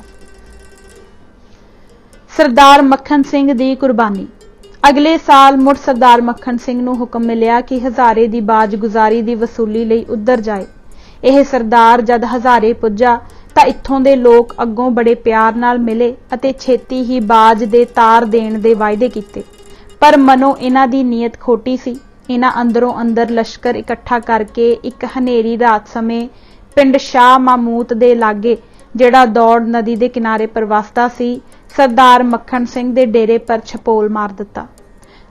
S1: ਸਰਦਾਰ ਮੱਖਣ ਸਿੰਘ ਦੀ ਕੁਰਬਾਨੀ। ਅਗਲੇ ਸਾਲ ਮੁੜ ਸਰਦਾਰ ਮੱਖਣ ਸਿੰਘ ਨੂੰ ਹੁਕਮ ਮਿਲਿਆ ਕਿ ਹਜ਼ਾਰੇ ਦੀ ਬਾਜ਼ਗੁਜ਼ਾਰੀ ਦੀ ਵਸੂਲੀ ਲਈ ਉੱਧਰ ਜਾਏ। ਇਹ ਸਰਦਾਰ ਜਦ ਹਜ਼ਾਰੇ ਪੁੱਜਾ ਤਾਂ ਇੱਥੋਂ ਦੇ ਲੋਕ ਅੱਗੋਂ ਬੜੇ ਪਿਆਰ ਨਾਲ ਮਿਲੇ ਅਤੇ ਛੇਤੀ ਹੀ ਬਾਜ਼ ਦੇ ਤਾਰ ਦੇਣ ਦੇ ਵਾਅਦੇ ਕੀਤੇ, ਪਰ ਮਨੋਂ ਇਹਨਾਂ ਦੀ ਨੀਅਤ ਖੋਟੀ ਸੀ। ਇਹਨਾਂ ਅੰਦਰੋਂ ਅੰਦਰ ਲਸ਼ਕਰ ਇਕੱਠਾ ਕਰਕੇ ਇੱਕ ਹਨੇਰੀ ਰਾਤ ਸਮੇਂ ਪਿੰਡ ਸ਼ਾਹ ਮਾਮੂਤ ਦੇ ਲਾਗੇ ਜਿਹੜਾ ਦੌੜ ਨਦੀ ਦੇ ਕਿਨਾਰੇ ਪਰ ਵਸਦਾ ਸੀ, ਸਰਦਾਰ ਮੱਖਣ ਸਿੰਘ ਦੇ ਡੇਰੇ ਪਰ ਛਪੋਲ ਮਾਰ ਦਿੱਤਾ।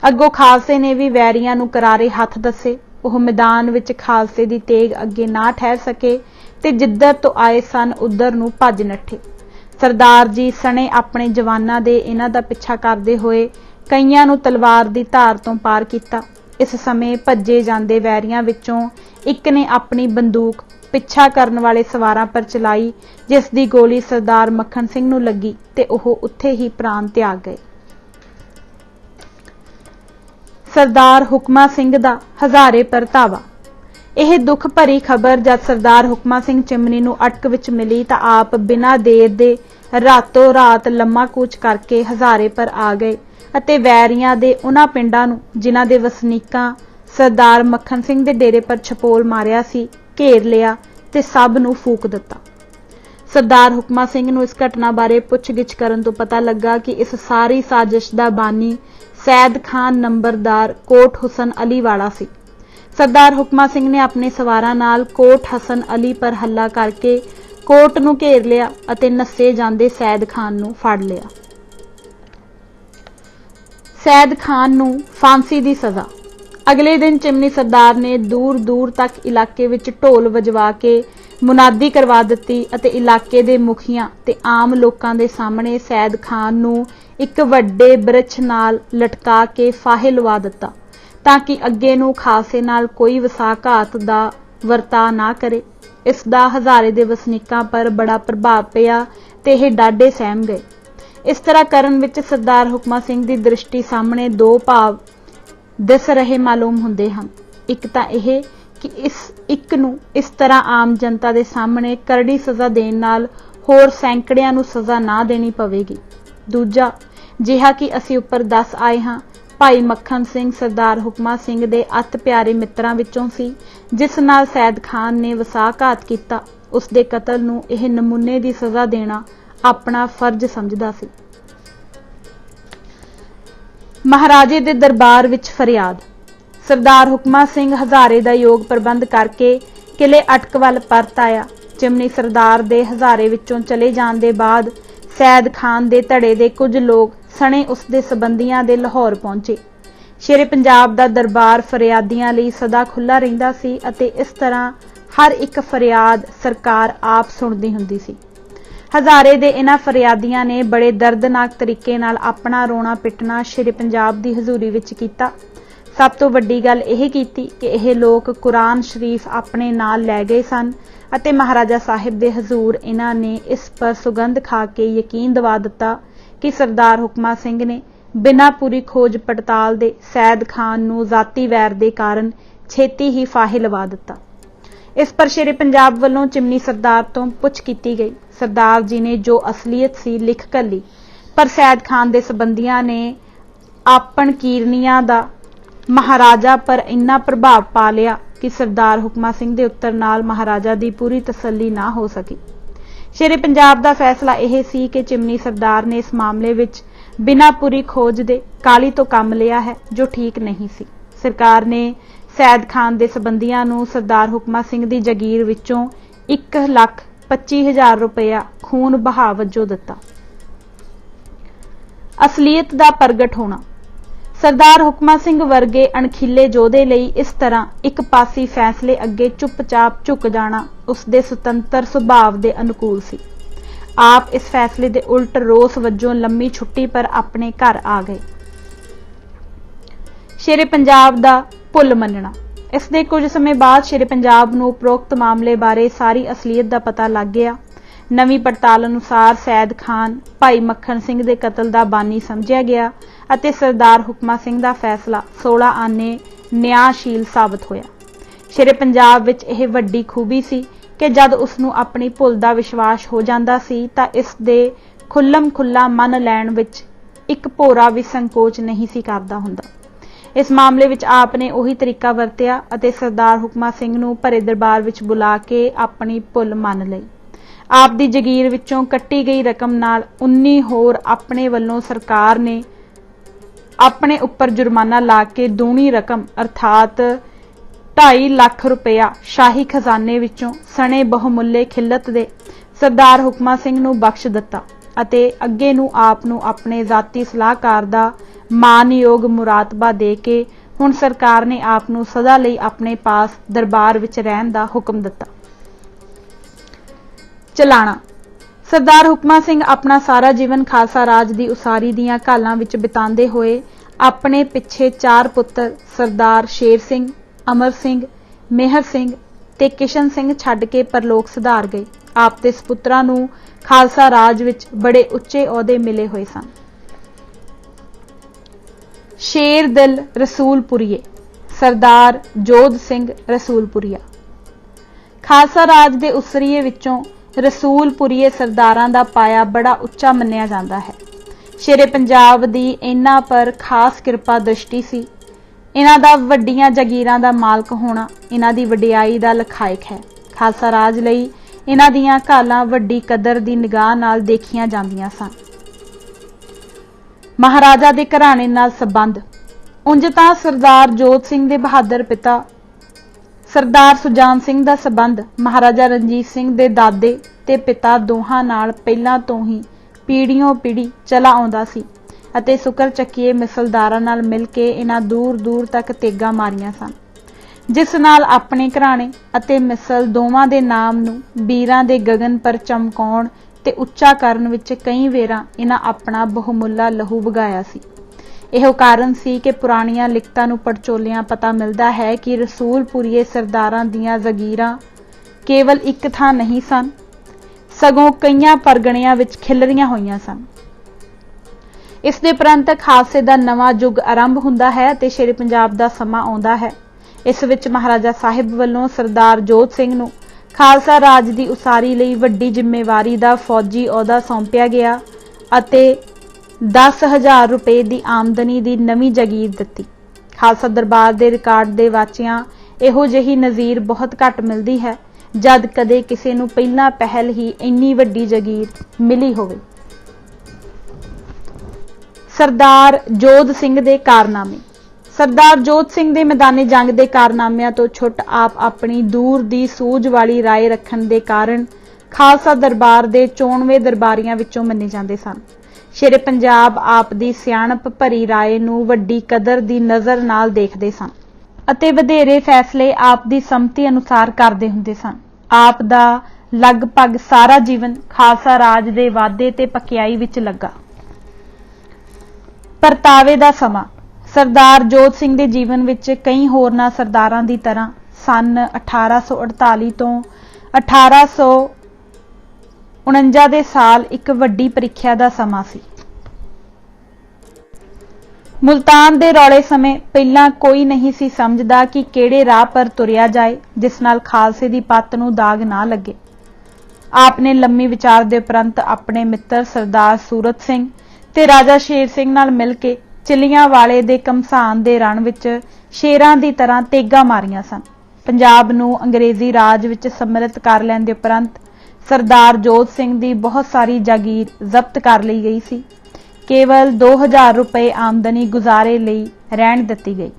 S1: ਅੱਗੋਂ ਖਾਲਸੇ ਨੇ ਵੀ ਵੈਰੀਆਂ ਨੂੰ ਕਰਾਰੇ ਹੱਥ ਦੱਸੇ। ਉਹ ਮੈਦਾਨ ਵਿੱਚ ਖਾਲਸੇ ਦੀ ਤੇਗ ਅੱਗੇ ਨਾ ਠਹਿਰ ਸਕੇ ਤੇ ਜਿੱਧਰ ਤੋਂ ਆਏ ਸਨ ਉੱਧਰ ਨੂੰ ਭੱਜ ਨੱਠੇ। सरदार जी सने अपने जवानां दे इन्हां दा पिछा करदे होए कईयां नूं तलवार दी धार तों पार कीता। इस समय भज्जे जांदे वैरियां विचों एक ने अपनी बंदूक पिछा करन वाले सवारां पर चलाई, जिस दी गोली सरदार मक्खन सिंह नूं लगी ते ओह उत्थे ही प्राण त्याग गए। सरदार हुकमा सिंह दा हज़ारे पर धावा। यह दुख भरी खबर जब सरदार हुकमा सिंह चिमनी नूं अटक विच मिली तां आप बिना देर दे रातों रात लम्मा कूच करके हज़ारे पर आ गए अते वैरियां दे उन्हां पिंडां नूं जिन्हां दे वसनीकां सरदार मक्खन सिंह दे डेरे पर छपोल मारिया सी घेर लिया ते सब नूं फूक दिता। सरदार हुकमा सिंह नूं इस घटना बारे पुछ-गिछ करन तों पता लगा कि इस सारी साजिश दा बानी सैद खान नंबरदार कोट हुसन अली वाला सी। सरदार हुकमा सिंह ने अपने सवारां नाल कोट हसन अली पर हल्ला करके कोट नूं घेर लिया अते नस्से जांदे सैद खान नूं फड़ लिया। सैद खान नूं फांसी दी सज़ा। अगले दिन चिमनी सरदार ने दूर दूर तक इलाके विच ढोल वजवा के मुनादी करवा दित्ती अते इलाके दे मुखियां ते आम लोकां दे सामने सैद खान नूं एक वड्डे बृछ नाल लटका के फाहे लवा दित्ता ताकि अगे नूं खालसे नाल कोई वसाघात दा वरता ना करे। इस दा हज़ारे दे वसनीकां पर बड़ा प्रभाव पिया ते इह डाढे सहम गए। इस तरह करन विच सरदार हुकमा सिंह दी दृष्टि सामने दो भाव दिस रहे मालूम हुंदे हन। एक तां इह कि इस तरह आम जनता दे सामने करड़ी सज़ा देण नाल होर सैकड़ियां नूं सज़ा ना देनी पवेगी। दूजा जिहा कि असीं उपर दस आए हां, भाई मक्खन सिंह सरदार हुकमा सिंह दे अत प्यारे मित्रां विचों सी जिस नाल सैद खान ने वसाघात कीता। उस दे कतल नूं इह नमूने दी सज़ा देना अपना फर्ज समझदा सी। महाराजे दे दरबार विच फरियाद। सरदार हुकमा सिंह हज़ारे दा योग प्रबंध करके किले अटक वल परत आया। चिमनी सरदार दे हज़ारे विचों चले जाण दे बाद सैद खान दे धड़े दे कुछ लोग सने उसदे संबंधियां दे लाहौर पहुंचे। शेरे पंजाब दा दरबार फरियादियां लई सदा खुला रहिंदा सी अते इस तरह हर एक फरियाद सरकार आप सुणदी हुंदी सी। हज़ारे दे इन्हां फरियादियां ने बड़े दर्दनाक तरीके नाल अपना रोना पिटना शेरे पंजाब दी हजूरी विच कीता। सब तो वड्डी गल यह कीती कि यह लोग कुरान शरीफ अपने नाल लै गए सन अते महाराजा साहिब दे हजूर इन्हां ने इस पर सुगंध खा के यकीन दवा दिता कि सरदार हुकमा सिंह ने बिना पूरी खोज पड़ताल दे सैद खान नूं जाती वैर दे कारण छेती ही फाहे लवा दिता। इस पर शेरे पंजाब वालों चिमनी सरदार तो पुछ की गई। सरदार जी ने जो असलीयत सी लिख घल्ली, पर सैद खान दे संबंधियां ने आपन कीरनियां दा महाराजा पर इन्ना प्रभाव पा लिया कि सरदार हुकमा सिंह दे उत्तर नाल महाराजा दी पूरी तसल्ली ना हो सकी। शेरे पंजाब दा फैसला यह सी कि चिमनी सरदार ने इस मामले विच बिना पूरी खोज दे काली तो काम लिया है, जो ठीक नहीं सी। सरकार ने सैद खान दे संबंधियां नूं सरदार हुकमा सिंह दी जगीर विचों 1,25,000 रुपया खून बहा वजों दिता। असलीयत दा प्रगट होना। सरदार हुकमा सिंह वर्गे अणखिले जोधे लई इस तरह एक पासी फैसले अगे चुपचाप झुक जाना उसदे सुतंत्र सुभाव दे अनुकूल सी। आप इस फैसले दे उल्ट रोस वजों लम्मी छुट्टी पर अपने घर आ गए। शेरे पंजाब दा भुल मनना। इस दे कुछ समय बाद शेरे पंजाब नूं उपरोक्त मामले बारे सारी असलीयत दा पता लग गया। नवीं पड़ताल अनुसार सैद खान भाई मक्खन सिंह दे कतल दा बानी समझिया गया अते सरदार हुकमा सिंह दा फैसला 16 आने न्यायशील साबित होया। शेरे पंजाब विच यह वड्डी खूबी सी कि जद उसनूं अपनी भुल दा विश्वास हो जांदा सी तां इस दे खुल्लम खुल्ला मन लैण विच एक भोरा भी संकोच नहीं सी करदा हुंदा। इस मामले विच आपने उही तरीका वरतिया अते सरदार हुकमा सिंह नूं भरे दरबार विच बुला के अपनी भुल मन लई। आप दी जगीर विचों कट्टी गई रकम नाल 19 होर अपने वल्लों सरकार ने अपने उपर जुर्माना ला के दूनी रकम अर्थात 2.5 लाख रुपया शाही खजाने विचों सने बहुमुल्ले खिलत दे सरदार हुकमा सिंह नूं बख्श दिता अते अगे नूं आप नूं अपने जाती सलाहकार दा मानयोग मुरातबा दे के हुण सरकार ने आप नूं सदा लई अपने पास दरबार विच रहण दा हुक्म दिता। चलाना। सरदार हुकमा सिंह अपना सारा जीवन खालसा राज की उसारी दीआं घालां विच बितांदे होए अपने पिछे 4 पुत्र सरदार शेर सिंह, अमर सिंह, मेहर सिंह ते किशन सिंह छड्ड के परलोक सिधार गए। आप दे सपुत्रां नूं खालसा राज विच बड़े उच्चे अहुदे मिले हुए सन। शेर दिल रसूलपुरीए सरदार जोध सिंह रसूलपुरीआ। खालसा राज दे उसरीए विचों रसूलपुरीए सरदारां दा पाया बड़ा उच्चा मन्निया जांदा है। शेरे पंजाब दी इन्हां पर खास किरपा दृष्टि सी। इन्हां दा वड्डियां जागीरां दा मालक होना इन्हां दी वडियाई दा लखायक है। खालसा राज लई इन्हां दीआं घालां वड्डी कदर दी निगाह नाल देखियां जांदियां सन। महाराजा दे घराणे नाल संबंध। उंज तां सरदार जोध सिंह दे बहादुर पिता सरदार सुजान सिंह दा संबंध महाराजा रणजीत सिंह दे दादे ते पिता दोहां नाल पहिलां तो ही पीढ़ियों पीढ़ी चला आउंदा सी अते सुकर चक्कीए मिसलदारां नाल मिल के इन्हां दूर दूर तक तेगा मारियां सन, जिस नाल अपने घराणे अते मिसल दोवां दे नाम नूं बीरां दे गगन पर चमकाउण ते उच्चा करन विच कई वेरां इन्हां अपना बहुमुल्ला लहू वगाया सी। इहो कारण सी कि पुराणियां लिखतां नूं पड़चोलियां पता मिलदा है कि रसूलपुरीए सरदारां दीआं जगीरां केवल एक थां नहीं सन, सगों कईयां परगणियां विच खिलरियां होईयां सन। इस दे उपरंत खालसे दा नवां युग आरंभ हुंदा है ते शेरे पंजाब दा समां आउंदा है। इस विच महाराजा साहिब वल्लों सरदार जोध सिंह नूं खालसा राज दी उसारी लई वड्डी जिम्मेवारी दा फौजी अहुदा सौंपिया गया अते 10,000 रुपए दी आमदनी दी नवीं जगीर दित्ती। खालसा दरबार दे रिकार्ड दे वाचियां इहो जही नज़ीर बहुत घट मिलदी है जद कदे किसी नूं पहिलां पहल ही इन्नी वड्डी जगीर मिली होवे। सरदार जोध सिंह दे कारनामे। सरदार जोध सिंह दे मैदानी जंग दे कारनामिਆਂ तो छुट आप अपनी दूर दी सूझ वाली राय रखण दे कारण खालसा दरबार दे 94 दरबारियां विचों मन्ने जांदे सन। शेरे पंजाब आप दी सियाणप भरी राय नूं वड्डी कदर दी नज़र नाल देखदे सन अते वधेरे फैसले आप दी सम्मति अनुसार करदे हुंदे सन। आप दा लगभग सारा जीवन खालसा राज दे वाधे ते पकियाई विच लगा। परतावे दा समां। सरदार जोध सिंह दे जीवन विच कई होरनां सरदारां दी तरह सन 1848 तो 1849 दे साल एक वड्डी प्रीख्या दा समां सी। मुल्तान दे रौले समय पहलां कोई नहीं सी समझदा कि किहड़े राह पर तुरिया जाए जिस नाल खालसे दी पत्त नूं दाग ना लगे। आपने लम्मी विचार दे उपरंत अपने मित्र सरदार सूरत सिंह ते राजा शेर सिंह नाल मिल के चिलियां वाले दे घमसान दे रण विच शेरां दी तरह तेगा मारियां सन। पंजाब नूं अंग्रेजी राज विच सम्मिलित कर लैण दे उपरंत सरदार जोध सिंह दी बहुत सारी जागीर जब्त कर ली गई सी। केवल 2000 रुपए आमदनी गुजारे लई रहण दित्ती गई।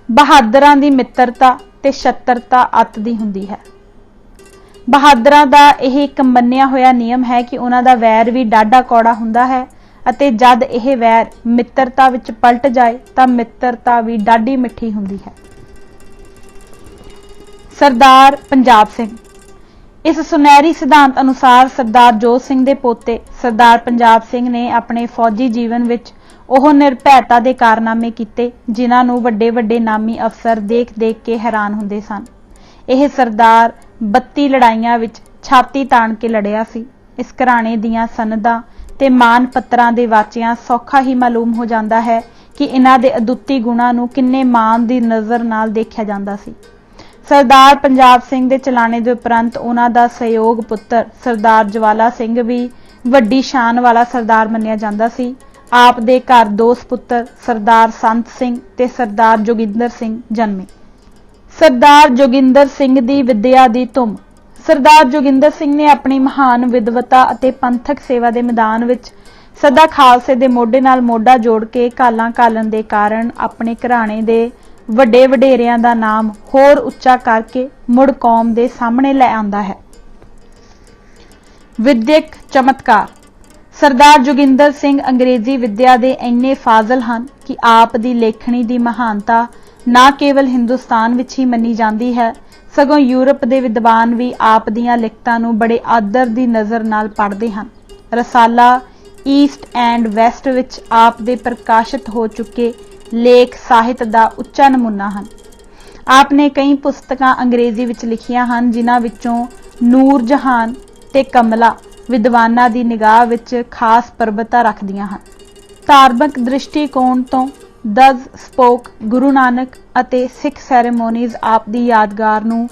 S1: बहादुरां दी मित्रता ते शत्रुता अत दी हुंदी है। बहादुरां दा यह एक मन्निया होया नियम है कि उन्हां दा वैर भी डाढा कौड़ा हुंदा है अते जद यह वैर मित्रता विच पलट जाए तां मित्रता भी डाढी मिठी हुंदी है। सरदार पंजाब सिंह। इस सुनहरी सिद्धांत अनुसार सरदार जोध सिंह दे पोते सरदार पंजाब सिंह ने अपने फौजी जीवन विच ओह निर्भैता दे कारनामे कीते जिन्हां नूं वड्डे वड्डे नामी अफसर देख देख के हैरान हुंदे सन। यह सरदार 32 लड़ाइयां विच छाती ताण के लड़िया सी। इस घराणे दीआं सनदां ते मान पत्रां दे वाचियां सौखा ही मालूम हो जांदा है कि इन्हां दे अदुੱਤੀ गुणां नूं किन्ने मान दी नज़र नाल देखिया जांदा सी। सरदार पंजाब सिंह दे चलाने दे उपरंत उन्हां दा सहयोग पुत्र सरदार ज्वाला सिंह भी वड्डी शान वाला सरदार मन्निया जांदा सी। आप दे घर 2 पुत्र सरदार संत सिंह ते सरदार जोगिंदर सिंह जन्मे। सरदार जोगिंदर सिंह दी विद्या दी धुम। सरदार जोगिंदर सिंह ने अपनी महान विद्वता अते पंथक सेवा दे मैदान विच सदा खालसे दे मोढे नाल मोढा जोड़ के घालां घालन दे कारण अपने घराणे दे वड्डे वडेरियां दा नाम होर उच्चा करके मुड़ कौम दे सामने लै आंदा है। विद्यक चमत्कार। सरदार जोगिंदर सिंह अंग्रेजी विद्या दे इन्ने फाजल हन कि आप दी लेखनी दी महानता ना केवल हिंदुस्तान विच ही मन्नी जांदी है ਸਗੋਂ ਯੂਰਪ ਦੇ ਵਿਦਵਾਨ ਵੀ ਆਪ ਦੀਆਂ ਲਿਖਤਾਂ ਨੂੰ ਬੜੇ ਆਦਰ ਦੀ ਨਜ਼ਰ ਨਾਲ ਪੜ੍ਹਦੇ ਹਨ। ਰਸਾਲਾ ਈਸਟ ਐਂਡ ਵੈਸਟ ਵਿੱਚ ਆਪ ਦੇ ਪ੍ਰਕਾਸ਼ਿਤ ਹੋ ਚੁੱਕੇ ਲੇਖ ਸਾਹਿਤ ਦਾ ਉੱਚਾ ਨਮੂਨਾ ਹਨ। ਆਪ ਨੇ ਕਈ ਪੁਸਤਕਾਂ ਅੰਗਰੇਜ਼ੀ ਵਿੱਚ ਲਿਖੀਆਂ ਹਨ, ਜਿਨ੍ਹਾਂ ਵਿੱਚੋਂ ਨੂਰ ਜਹਾਨ ਤੇ ਕਮਲਾ ਵਿਦਵਾਨਾਂ ਦੀ ਨਿਗਾਹ ਵਿੱਚ ਖਾਸ ਪ੍ਰਭਤਾ ਰੱਖਦੀਆਂ ਹਨ। ਧਾਰਮਿਕ ਦ੍ਰਿਸ਼ਟੀਕੋਣ ਤੋਂ ਦਜ਼ ਸਪੋਕ, ਗੁਰੂ ਨਾਨਕ ਅਤੇ ਸਿੱਖ ਸੈਰੇਮੋਨੀਜ਼ ਆਪ ਦੀ ਯਾਦਗਾਰ ਨੂੰ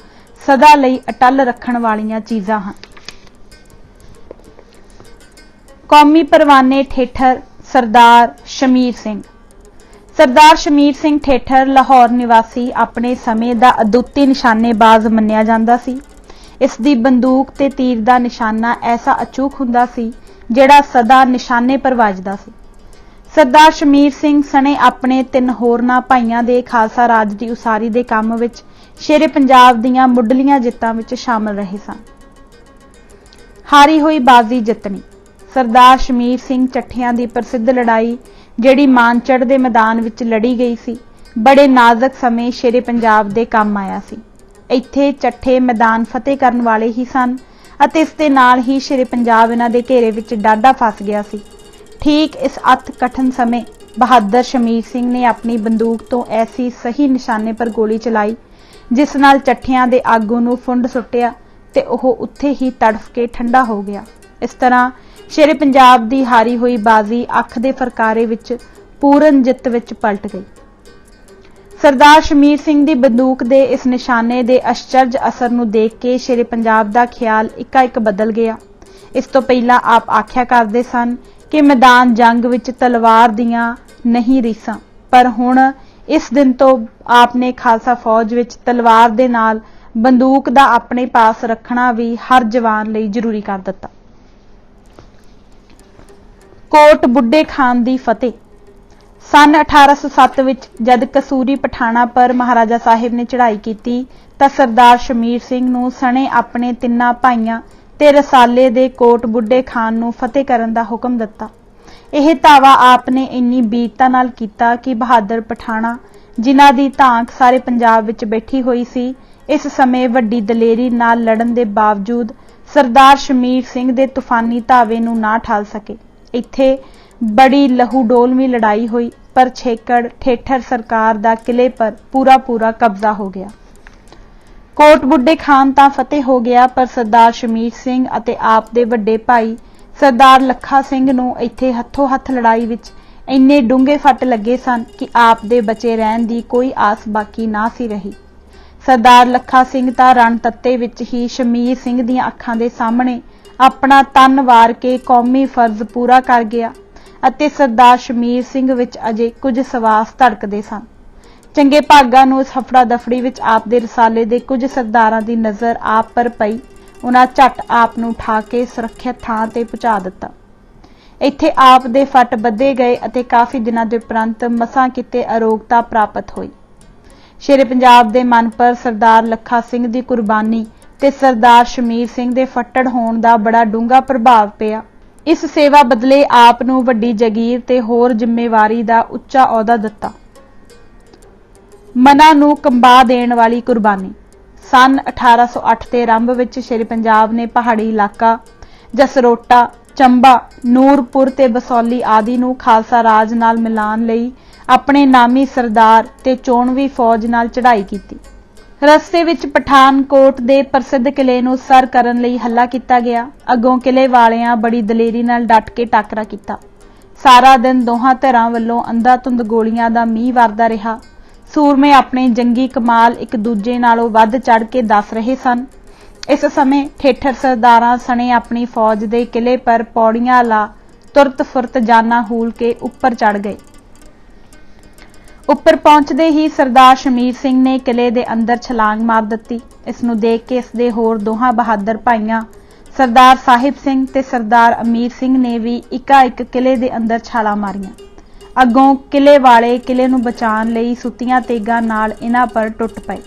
S1: ਸਦਾ ਲਈ ਅਟੱਲ ਰੱਖਣ ਵਾਲੀਆਂ ਚੀਜ਼ਾਂ ਹਨ। ਕੌਮੀ ਪਰਵਾਨੇ ਠੇਠਰ ਸਰਦਾਰ ਸ਼ਮੀਰ ਸਿੰਘ। ਸਰਦਾਰ ਸ਼ਮੀਰ ਸਿੰਘ ਠੇਠਰ ਲਾਹੌਰ ਨਿਵਾਸੀ ਆਪਣੇ ਸਮੇਂ ਦਾ ਅਦੁੱਤੀ ਨਿਸ਼ਾਨੇਬਾਜ਼ ਮੰਨਿਆ ਜਾਂਦਾ ਸੀ। ਇਸ ਦੀ ਬੰਦੂਕ ਤੇ ਤੀਰ ਦਾ ਨਿਸ਼ਾਨਾ ਐਸਾ ਅਚੂਕ ਹੁੰਦਾ ਸੀ ਜਿਹੜਾ ਸਦਾ ਨਿਸ਼ਾਨੇ ਪਰ ਵੱਜਦਾ ਸੀ। ਸਰਦਾਰ ਸ਼ਮੀਰ ਸਿੰਘ ਸਣੇ ਆਪਣੇ 3 ਹੋਰਨਾਂ ਭਾਈਆਂ ਦੇ ਖਾਲਸਾ ਰਾਜ ਦੀ ਉਸਾਰੀ ਦੇ ਕੰਮ ਵਿੱਚ ਸ਼ੇਰੇ ਪੰਜਾਬ ਦੀਆਂ ਮੁੱਢਲੀਆਂ ਜਿੱਤਾਂ ਵਿੱਚ ਸ਼ਾਮਲ ਰਹੇ ਸਨ। ਹਾਰੀ ਹੋਈ ਬਾਜ਼ੀ ਜਿੱਤਣੀ। ਸਰਦਾਰ ਸ਼ਮੀਰ ਸਿੰਘ ਚੱਠਿਆਂ ਦੀ ਪ੍ਰਸਿੱਧ ਲੜਾਈ ਜਿਹੜੀ ਮਾਨਚੜ ਦੇ ਮੈਦਾਨ ਵਿੱਚ ਲੜੀ ਗਈ ਸੀ, ਬੜੇ ਨਾਜ਼ੁਕ ਸਮੇਂ ਸ਼ੇਰੇ ਪੰਜਾਬ ਦੇ ਕੰਮ ਆਇਆ ਸੀ। ਇੱਥੇ ਚੱਠੇ ਮੈਦਾਨ ਫਤਿਹ ਕਰਨ ਵਾਲੇ ਹੀ ਸਨ ਅਤੇ ਇਸ ਦੇ ਨਾਲ ਹੀ ਸ਼ੇਰੇ ਪੰਜਾਬ ਇਹਨਾਂ ਦੇ ਘੇਰੇ ਵਿੱਚ ਡਾਢਾ ਫਸ ਗਿਆ ਸੀ। ਠੀਕ ਇਸ ਅਤ ਕਠਨ ਸਮੇਂ ਬਹਾਦਰ ਸ਼ਮੀਰ ਸਿੰਘ ਨੇ ਆਪਣੀ ਬੰਦੂਕ ਤੋਂ ਐਸੀ ਸਹੀ ਨਿਸ਼ਾਨੇ ਪਰ ਗੋਲੀ ਚਲਾਈ ਜਿਸ ਨਾਲ ਚੱਠਿਆਂ ਦੇ ਆਗੂ ਨੂੰ ਫੁੰਡ ਸੁੱਟਿਆ ਤੇ ਉਹ ਉੱਥੇ ਹੀ ਤੜਫ ਕੇ ਠੰਡਾ ਹੋ ਗਿਆ। ਇਸ ਤਰ੍ਹਾਂ ਸ਼ੇਰੇ ਪੰਜਾਬ ਦੀ ਹਾਰੀ ਹੋਈ ਬਾਜ਼ੀ ਅੱਖ ਦੇ ਫਰਕਾਰੇ ਵਿੱਚ ਪੂਰਨ ਜਿੱਤ ਵਿੱਚ ਪਲਟ ਗਈ। ਸਰਦਾਰ ਸ਼ਮੀਰ ਸਿੰਘ ਦੀ ਬੰਦੂਕ ਦੇ ਇਸ ਨਿਸ਼ਾਨੇ ਦੇ ਅਚਰਜ ਅਸਰ ਨੂੰ ਦੇਖ ਕੇ ਸ਼ੇਰੇ ਪੰਜਾਬ ਦਾ ਖਿਆਲ ਇੱਕਾ-ਇੱਕ ਬਦਲ ਗਿਆ। ਇਸ ਤੋਂ ਪਹਿਲਾਂ ਆਪ ਆਖਿਆ ਕਰਦੇ ਸਨ ਕਿ ਮੈਦਾਨ ਜੰਗ ਵਿੱਚ ਤਲਵਾਰ ਦੀਆਂ ਨਹੀਂ ਰੀਸਾਂ, ਪਰ ਹੁਣ ਇਸ ਦਿਨ ਤੋਂ ਆਪ ਨੇ ਖਾਲਸਾ ਫੌਜ ਵਿੱਚ ਤਲਵਾਰ ਦੇ ਨਾਲ ਬੰਦੂਕ ਦਾ ਆਪਣੇ ਪਾਸ ਰੱਖਣਾ ਵੀ ਹਰ ਜਵਾਨ ਲਈ ਜ਼ਰੂਰੀ ਕਰ ਦਿੱਤਾ। ਕੋਟ ਬੁੱਢੇ ਖਾਨ ਦੀ ਫਤਿਹ। ਸਨ 1807 ਵਿੱਚ ਜਦ ਕਸੂਰੀ ਪਠਾਣਾ ਪਰ ਮਹਾਰਾਜਾ ਸਾਹਿਬ ਨੇ ਚੜ੍ਹਾਈ ਕੀਤੀ ਤਾਂ ਸਰਦਾਰ ਸ਼ਮੀਰ ਸਿੰਘ ਨੂੰ ਸਣੇ ਆਪਣੇ 3 ਭਾਈਆਂ ਤੇ ਰਸਾਲੇ ਦੇ ਕੋਟ ਬੁੱਢੇ ਖਾਨ ਨੂੰ ਫਤਿਹ ਕਰਨ ਦਾ ਹੁਕਮ ਦਿੱਤਾ। ਇਹ ਧਾਵਾ ਆਪ ਨੇ ਇੰਨੀ ਬੀਰਤਾ ਨਾਲ ਕੀਤਾ ਕਿ ਬਹਾਦਰ ਪਠਾਣਾ, ਜਿਨ੍ਹਾਂ ਦੀ ਧਾਕ ਸਾਰੇ ਪੰਜਾਬ ਵਿੱਚ ਬੈਠੀ ਹੋਈ ਸੀ, ਇਸ ਸਮੇਂ ਵੱਡੀ ਦਲੇਰੀ ਨਾਲ ਲੜਨ ਦੇ ਬਾਵਜੂਦ ਸਰਦਾਰ ਸ਼ਮੀਰ ਸਿੰਘ ਦੇ ਤੂਫਾਨੀ ਧਾਵੇ ਨੂੰ ਨਾ ਠਾਲ ਸਕੇ। ਇੱਥੇ ਬੜੀ ਲਹੂ ਡੋਲਵੀਂ ਲੜਾਈ ਹੋਈ, ਪਰ ਛੇਕੜ ਠੇਠਰ ਸਰਕਾਰ ਦਾ ਕਿਲੇ ਪਰ ਪੂਰਾ ਕਬਜ਼ਾ ਹੋ ਗਿਆ। ਕੋਟ ਬੁੱਢੇ ਖਾਨ ਤਾਂ ਫਤਿਹ ਹੋ ਗਿਆ, ਪਰ ਸਰਦਾਰ ਸ਼ਮੀਰ ਸਿੰਘ ਅਤੇ ਆਪ ਦੇ ਵੱਡੇ ਭਾਈ ਸਰਦਾਰ ਲੱਖਾ ਸਿੰਘ ਨੂੰ ਇੱਥੇ ਹੱਥੋਂ ਹੱਥ ਲੜਾਈ ਵਿੱਚ ਇੰਨੇ ਡੂੰਘੇ ਫੱਟ ਲੱਗੇ ਸਨ ਕਿ ਆਪ ਦੇ ਬਚੇ ਰਹਿਣ ਦੀ ਕੋਈ ਆਸ ਬਾਕੀ ਨਾ ਸੀ ਰਹੀ। ਸਰਦਾਰ ਲੱਖਾ ਸਿੰਘ ਤਾਂ ਰਣ ਤੱਤੇ ਵਿੱਚ ਹੀ ਸ਼ਮੀਰ ਸਿੰਘ ਦੀਆਂ ਅੱਖਾਂ ਦੇ ਸਾਹਮਣੇ ਆਪਣਾ ਤਨ ਵਾਰ ਕੇ ਕੌਮੀ ਫਰਜ਼ ਪੂਰਾ ਕਰ ਗਿਆ ਅਤੇ ਸਰਦਾਰ ਸ਼ਮੀਰ ਸਿੰਘ ਵਿੱਚ ਅਜੇ ਕੁਝ ਸਵਾਸ ਧੜਕਦੇ ਸਨ। ਚੰਗੇ ਭਾਗਾਂ ਨੂੰ ਇਸ ਹਫੜਾ ਦਫੜੀ ਵਿੱਚ ਆਪ ਦੇ ਰਸਾਲੇ ਦੇ ਕੁਝ ਸਰਦਾਰਾਂ ਦੀ ਨਜ਼ਰ ਆਪ ਪਰ ਪਈ। ਉਹਨਾਂ ਝੱਟ ਆਪ ਨੂੰ ਉਠਾ ਕੇ ਸੁਰੱਖਿਅਤ ਥਾਂ ਤੇ ਪਹੁੰਚਾ ਦਿੱਤਾ। ਇੱਥੇ ਆਪ ਦੇ ਫੱਟ ਬੱਧੇ ਗਏ ਅਤੇ ਕਾਫੀ ਦਿਨਾਂ ਦੇ ਉਪਰੰਤ ਮਸਾਂ ਕਿਤੇ ਅਰੋਗਤਾ ਪ੍ਰਾਪਤ ਹੋਈ। ਸ਼ੇਰੇ ਪੰਜਾਬ ਦੇ ਮਨ ਪਰ ਸਰਦਾਰ ਲੱਖਾ ਸਿੰਘ ਦੀ ਕੁਰਬਾਨੀ ਤੇ ਸਰਦਾਰ ਸ਼ਮੀਰ ਸਿੰਘ ਦੇ ਫੱਟੜ ਹੋਣ ਦਾ ਬੜਾ ਡੂੰਘਾ ਪ੍ਰਭਾਵ ਪਿਆ। ਇਸ ਸੇਵਾ ਬਦਲੇ ਆਪ ਨੂੰ ਵੱਡੀ ਜਗੀਰ ਤੇ ਹੋਰ ਜ਼ਿੰਮੇਵਾਰੀ ਦਾ ਉੱਚਾ ਅਹੁਦਾ ਦਿੱਤਾ। ਮਨਾਂ ਨੂੰ ਕੰਬਾ ਦੇਣ ਵਾਲੀ ਕੁਰਬਾਨੀ। ਸਨ 1808 ਦੇ ਆਰੰਭ ਵਿੱਚ ਸ਼ੇਰੇ ਪੰਜਾਬ ਨੇ ਪਹਾੜੀ ਇਲਾਕਾ ਜਸਰੋਟਾ, ਚੰਬਾ, ਨੂਰਪੁਰ ਤੇ ਬਸੌਲੀ ਆਦਿ ਨੂੰ ਖਾਲਸਾ ਰਾਜ ਨਾਲ ਮਿਲਾਉਣ ਲਈ ਆਪਣੇ ਨਾਮੀ ਸਰਦਾਰ ਤੇ ਚੋਣਵੀ ਫੌਜ ਨਾਲ ਚੜ੍ਹਾਈ ਕੀਤੀ। ਰਸਤੇ ਵਿੱਚ ਪਠਾਨਕੋਟ ਦੇ ਪ੍ਰਸਿੱਧ ਕਿਲੇ ਨੂੰ ਸਰ ਕਰਨ ਲਈ ਹੱਲਾ ਕੀਤਾ ਗਿਆ। ਅੱਗੋਂ ਕਿਲੇ ਵਾਲਿਆਂ ਬੜੀ ਦਲੇਰੀ ਨਾਲ ਡਟ ਕੇ ਟਾਕਰਾ ਕੀਤਾ। ਸਾਰਾ ਦਿਨ ਦੋਹਾਂ ਧਿਰਾਂ ਵੱਲੋਂ ਅੰਧਾਧੁੰਦ ਗੋਲੀਆਂ ਦਾ ਮੀਂਹ ਵਰਦਾ ਰਿਹਾ। ਸੂਰਮੇ ਆਪਣੇ ਜੰਗੀ ਕਮਾਲ ਇੱਕ ਦੂਜੇ ਨਾਲੋਂ ਵੱਧ ਚੜ੍ਹ ਕੇ ਦੱਸ ਰਹੇ ਸਨ। ਇਸ ਸਮੇਂ ਠੇਠਰ ਸਰਦਾਰਾਂ ਸਣੇ ਆਪਣੀ ਫੌਜ ਦੇ ਕਿਲੇ ਪਰ ਪੌੜੀਆਂ ਲਾ ਤੁਰਤ ਫੁਰਤ ਜਾਨਾਂ ਹੂਲ ਕੇ ਉੱਪਰ ਚੜ੍ਹ ਗਏ। ਉੱਪਰ ਪਹੁੰਚਦੇ ਹੀ ਸਰਦਾਰ ਸ਼ਮੀਰ ਸਿੰਘ ਨੇ ਕਿਲੇ ਦੇ ਅੰਦਰ ਛਲਾਂਗ ਮਾਰ ਦਿੱਤੀ। ਇਸ ਨੂੰ ਦੇਖ ਕੇ ਇਸ ਦੇ ਹੋਰ ਦੋਹਾਂ ਬਹਾਦਰ ਭਾਈਆਂ ਸਰਦਾਰ ਸਾਹਿਬ ਸਿੰਘ ਤੇ ਸਰਦਾਰ ਅਮੀਰ ਸਿੰਘ ਨੇ ਵੀ ਇੱਕਾ-ਇੱਕ ਕਿਲੇ ਦੇ ਅੰਦਰ ਛਾਲਾਂ ਮਾਰੀਆਂ। ਅੱਗੋਂ ਕਿਲੇ ਵਾਲੇ ਕਿਲੇ ਨੂੰ ਬਚਾਉਣ ਲਈ ਸੁੱਤੀਆਂ ਤੇਗਾਂ ਨਾਲ ਇਹਨਾਂ ਪਰ ਟੁੱਟ ਪਏ।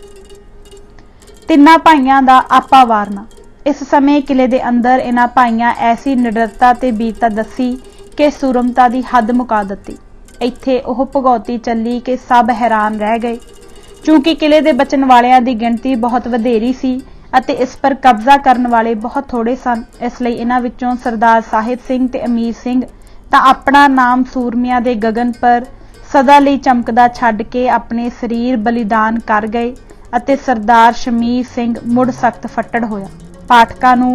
S1: ਤਿੰਨਾਂ ਭਾਈਆਂ ਦਾ ਆਪਾ ਵਾਰਨਾ। ਇਸ ਸਮੇਂ ਕਿਲੇ ਦੇ ਅੰਦਰ ਇਹਨਾਂ ਭਾਈਆਂ ਐਸੀ ਨਿਡਰਤਾ ਤੇ ਬੀਰਤਾ ਦੱਸੀ ਕਿ ਸੂਰਮਤਾ ਦੀ ਹੱਦ ਮੁਕਾ ਦਿੱਤੀ। ਇੱਥੇ ਉਹ ਭਗੌਤੀ ਚੱਲੀ ਕਿ ਸਭ ਹੈਰਾਨ ਰਹਿ ਗਏ। चूंकि किले दे बचन वालियां दी गिणती बहुत वधेरी सी ਅਤੇ इस पर कब्जा करने वाले बहुत थोड़े सन, इसलिए इन्हां विचों सरदार ਸਾਹਿਬ ਸਿੰਘ ਤੇ ਅਮੀਰ ਸਿੰਘ ਤਾਂ ਆਪਣਾ ਨਾਮ ਸੂਰਮਿਆਂ ਦੇ ਗगन पर सदा ਲਈ ਚਮਕਦਾ ਛੱਡ ਕੇ ਆਪਣੇ ਸਰੀਰ ਬਲੀਦਾਨ ਕਰ ਗਏ ਅਤੇ ਸਰਦਾਰ ਸ਼ਮੀਰ ਸਿੰਘ ਮੁੜ ਸਖਤ ਫੱਟੜ ਹੋਇਆ। ਪਾਠਕਾਂ ਨੂੰ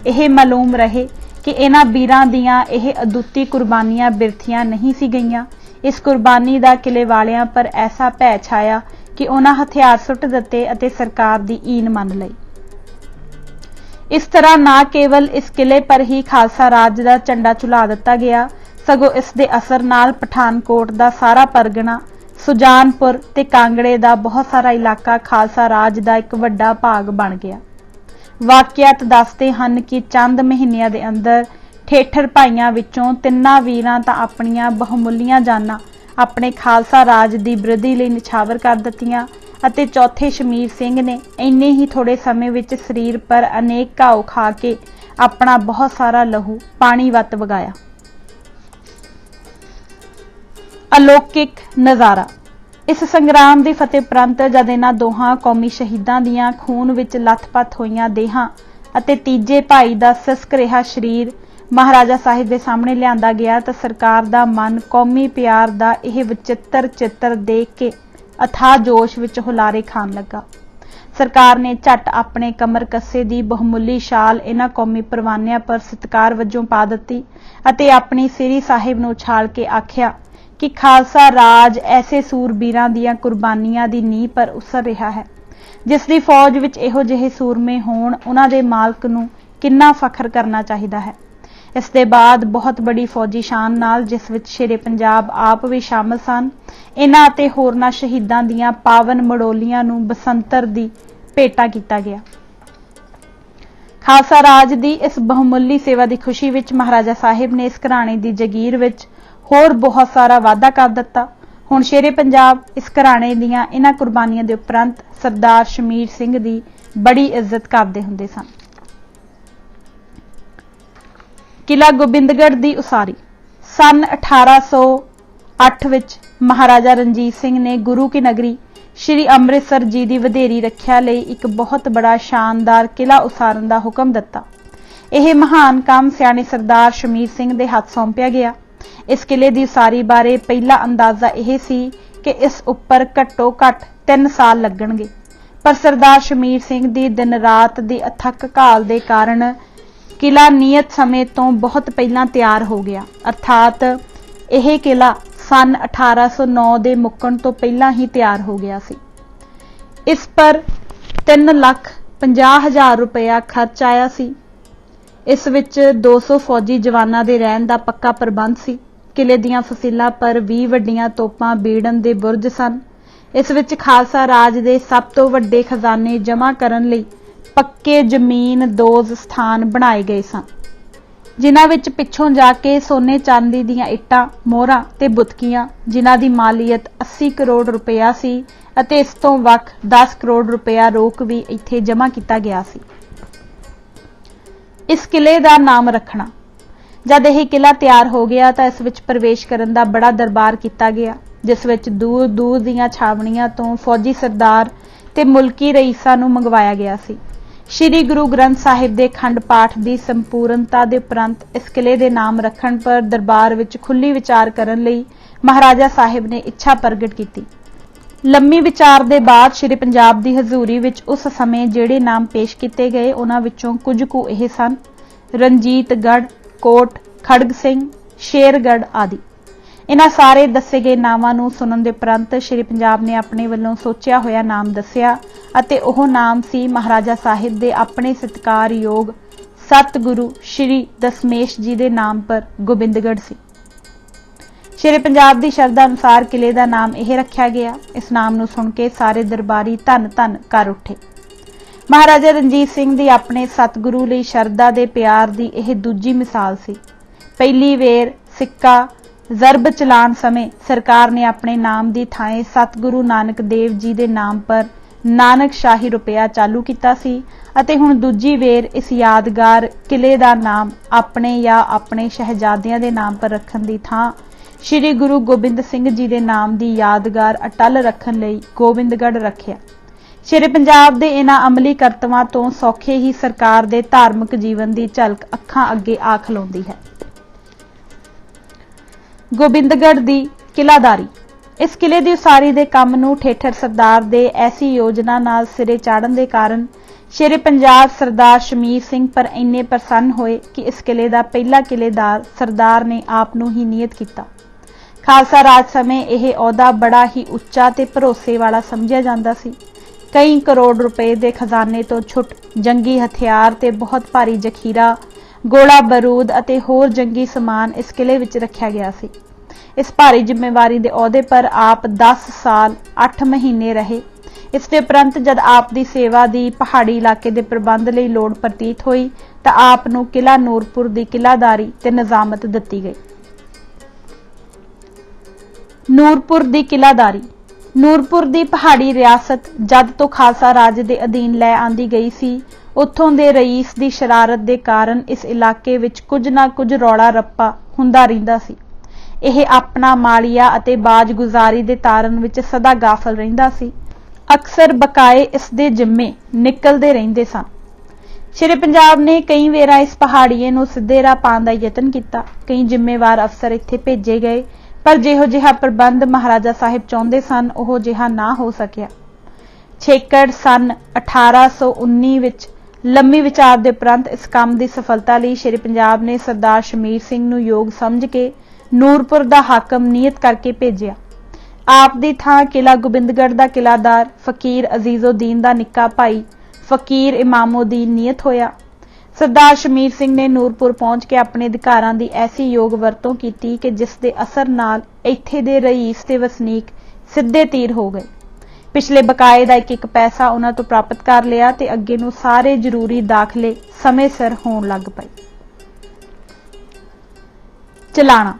S1: ਇਹ ਮਾਲੂਮ ਰਹੇ कि इन्हां वीरां दीयां यह अदुੱਤੀ कुर्बानियां बिरथियां नहीं सी गईयां। इस कुर्बानी का किले वालियां पर ऐसा भै छाया कि उन्हां हथियार सुट दिते अते सरकार दी ईन मन लई। इस तरह ना केवल इस किले पर ही खालसा राज का झंडा झुला दिता गया, सगों इस दे असर नाल पठानकोट का सारा परगना, सुजानपुर ते कांगड़े का बहुत सारा इलाका खालसा राज का एक वड्डा भाग बन गया। वाकियात दसते हैं कि चंद महीनों के अंदर ठेठर भाइयों विचों तिन्ना वीरां तां अपनियां बहुमुल्लियां जानां अपने खालसा राज की बिरधी लई निछावर कर दित्तियां अते चौथे शमीर सिंह ने इन्ने ही थोड़े समय विच शरीर पर अनेक घाव खा के अपना बहुत सारा लहू पानी वत वगाया। अलौकिक नज़ारा। इस संग्राम की फतेह उपरंत जद इन्हां दोहां कौमी शहीदां दीयां खून विच लथपथ होईयां देहां अते तीजे भाई दा सिसक रिहा शरीर महाराजा साहिब दे सामने लिआंदा गया तां सरकार दा मन कौमी प्यार दा इह विचित्र चित्र देख के अथाह जोश विच हुलारे खान लगा। सरकार ने झट अपने कमर कस्से दी बहुमुल्ली शाल इन्हां कौमी परवानियां पर सत्कार वजों पा दित्ती अते अपनी सिरी साहिब नूं उछाल के आखिया कि खालसा राज ऐसे सूरबीरां दीयां कुर्बानियां दी नींह पर उसर रहा है, जिस दी फौज विच इहो जिहे सूरमे होण उन्हां दे मालक नूं किन्ना फखर करना चाहिदा है। इस दे बाद बहुत बड़ी फौजी शान नाल जिस विच शेरे पंजाब आप भी शामिल सन, इन्हां ते होरनां शहीदां दीयां पावन मड़ोलियां नूं बसंतर दी भेटा कीता गया। खालसा राज दी इस बहुमुल्ली सेवा की खुशी विच महाराजा साहिब ने इस घराणे की जगीर विच होर बहुत सारा वाधा कर दिता। हुण शेरे पंजाब इस घराणे दीयां इन्हां कुर्बानियां दे उपरंत सरदार शमीर सिंह दी बड़ी इज्जत करदे हुंदे सन। किला गोबिंदगढ़ दी उसारी। सन 1808 विच महाराजा रणजीत सिंह ने गुरु की नगरी श्री अमृतसर जी की वधेरी रखिया लई एक बहुत बड़ा शानदार किला उसारन का हुक्म दिता। यह महान काम सियाणे सरदार शमीर सिंह दे हथ सौंपिया गया। इस किले की उसारी बारे पहला अंदाजा यह सी कि इस उपर घट्टो घट 3 साल लगणगे, पर सरदार शमीर सिंह की दिन रात की अथक घाल के कारण किला नियत समय तो बहुत पहला तैयार हो गया। अर्थात यह किला सन 1809 के मुक्कण तो पहला ही तैयार हो गया सी। इस पर 3,50,000 रुपया खर्च आया सी। इस विच 200 फौजी जवानां दे रहण दा पक्का प्रबंध सी। किले दीयां फसीलां पर 20 वड्डियां तोपां बीड़न दे बुरज सन। इस विच खालसा राज दे सब तो वड्डे खजाने जमा करन लई पक्के जमीन दोज स्थान बनाए गए सन, जिन्हां विच पिछों जाके सोने चांदी दीयां इट्टां, मोहरां ते बुतकियां जिन्हां दी मालीयत 80 करोड़ रुपया सी अते इस तों वख 10 करोड़ रुपया रोक भी इत्थे जमा किया गया सी। इस किले का नाम रखना। जद यह किला तैयार हो गया तो इस विच प्रवेश करन दा बड़ा दरबार किया गया, जिस विच दूर दूर दीयां छावणियां तो फौजी सरदार ते मुल्की रईसां नूं मंगवाया गया सी। श्री गुरु ग्रंथ साहिब दे खंड पाठ की संपूर्णता के उपरंत इस किले के नाम रखण पर दरबार विच खुली विचार करन लई महाराजा साहिब ने इच्छा प्रगट की। लंबी विचार के बाद श्री पंजाब की हजूरी विच उस समय जिहड़े नाम पेश किए गए उन्हां विचों कुछ कु इह सन: रंजीतगढ़, कोट, खड़ग सिंह, शेरगढ़ आदि। इन्हां सारे दसे गए नावां नूं सुनन दे उपरंत श्री पंजाब ने अपने वल्लों सोचिया होया नाम दस्सिया अते ओह नाम सी महाराजा साहिब दे अपने सत्कारयोग सतगुरु श्री दशमेश जी दे नाम पर गोबिंदगढ़ सी। श्री पंजाब की शरधा अनुसार किले का नाम यह रखा गया। इस नाम नूं सुन के सारे दरबारी धन धन कर उठे। महाराजा रणजीत सिंह दी अपने सतगुरु लई शरधा दे प्यार दी यह दूजी मिसाल सी। पहली वेर सिक्का जरब चलाण समय सरकार ने अपने नाम की थाएं सतगुरु नानक देव जी के नाम पर नानक शाही रुपया चालू किया सी अते हुण दूजी वेर इस यादगार किले का नाम अपने या अपने शहजादियां दे नाम पर रखण दी थां श्री गुरु गोबिंद सिंह जी के नाम की यादगार अटल रखण लई गोबिंदगढ़ रखिया। शेरे पंजाब के इन्हां अमली करतवां तो सौखे ही सरकार के धार्मिक जीवन की झलक अखां अगे आ खलोंदी है। गोबिंदगढ़ की किलादारी। इस किले की उसारी के काम नूं ठेठर सरदार दे ऐसी योजना नाल सिरे चाढ़न के कारण शेरे पंजाब सरदार शमीर सिंह पर इन्ने प्रसन्न होए कि इस किले का पहला किलेदार सरदार ने आप नूं ही नियत किया। खालसा राज समय यह अहुदा बड़ा ही उच्चा ते भरोसे वाला समझिया जाता सी। कई करोड़ रुपए के खजाने तो छुट जंगी हथियार ते बहुत भारी जखीरा, गोला बरूद अते होर जंगी समान इस किले विच रखिया गया सी। इस भारी जिम्मेवारी के अहुदे पर आप 10 साल 8 महीने रहे। इसके उपरंत जब आप दी सेवा की पहाड़ी इलाके के प्रबंध लई लोड़ प्रतीत हुई तो आप नूं किला नूरपुर की किलादारी ते निजामत दिती गई। नूरपुर की किलादारी। नूरपुर की पहाड़ी रियासत जद तो खालसा राज के अधीन लै आंदी गई सी, उत्थों दे रईस की शरारत के कारण इस इलाके विच कुछ ना कुछ रौला रप्पा हुंदा रहिंदा सी। यह अपना मालिया अते बाजगुजारी के तारन विच सदा गाफल रहिंदा सी। अक्सर बकाए इसके जिम्मे निकलते रहंदे सन। शेरे पंजाब ने कई वेरा इस पहाड़ीए नूं सीधे राह पाउण दा यतन किया। कई जिम्मेवार अफसर इत्थे भेजे गए, पर जिहो जिहा प्रबंध महाराजा साहिब चाहुंदे सन उहो जिहा ना हो सकिया। छेकड़ सन 1819 विच लंबी विचार के उपरंत इस काम की सफलता लई शेरे पंजाब ने सरदार शमीर सिंह नूं योग समझ के नूरपुर का हाकम नियत करके भेजिया। आप दी थां किला गोबिंदगढ़ का किलादार फकीर अजीजुद्दीन का निक्का भाई फकीर इमामुद्दीन नियत होया। सरदार शमीर सिंह ने नूरपुर पहुंच के अपने अधिकारां की ऐसी योग वरतों की कि जिसके असर नाल इत्थे दे रईस ते वसनीक सीधे तीर हो गए। पिछले बकाए का एक पैसा उन्हां तो प्राप्त कर लिया ते अगे नूं सारे जरूरी दाखले समय सिर होण लग पए। चलाना।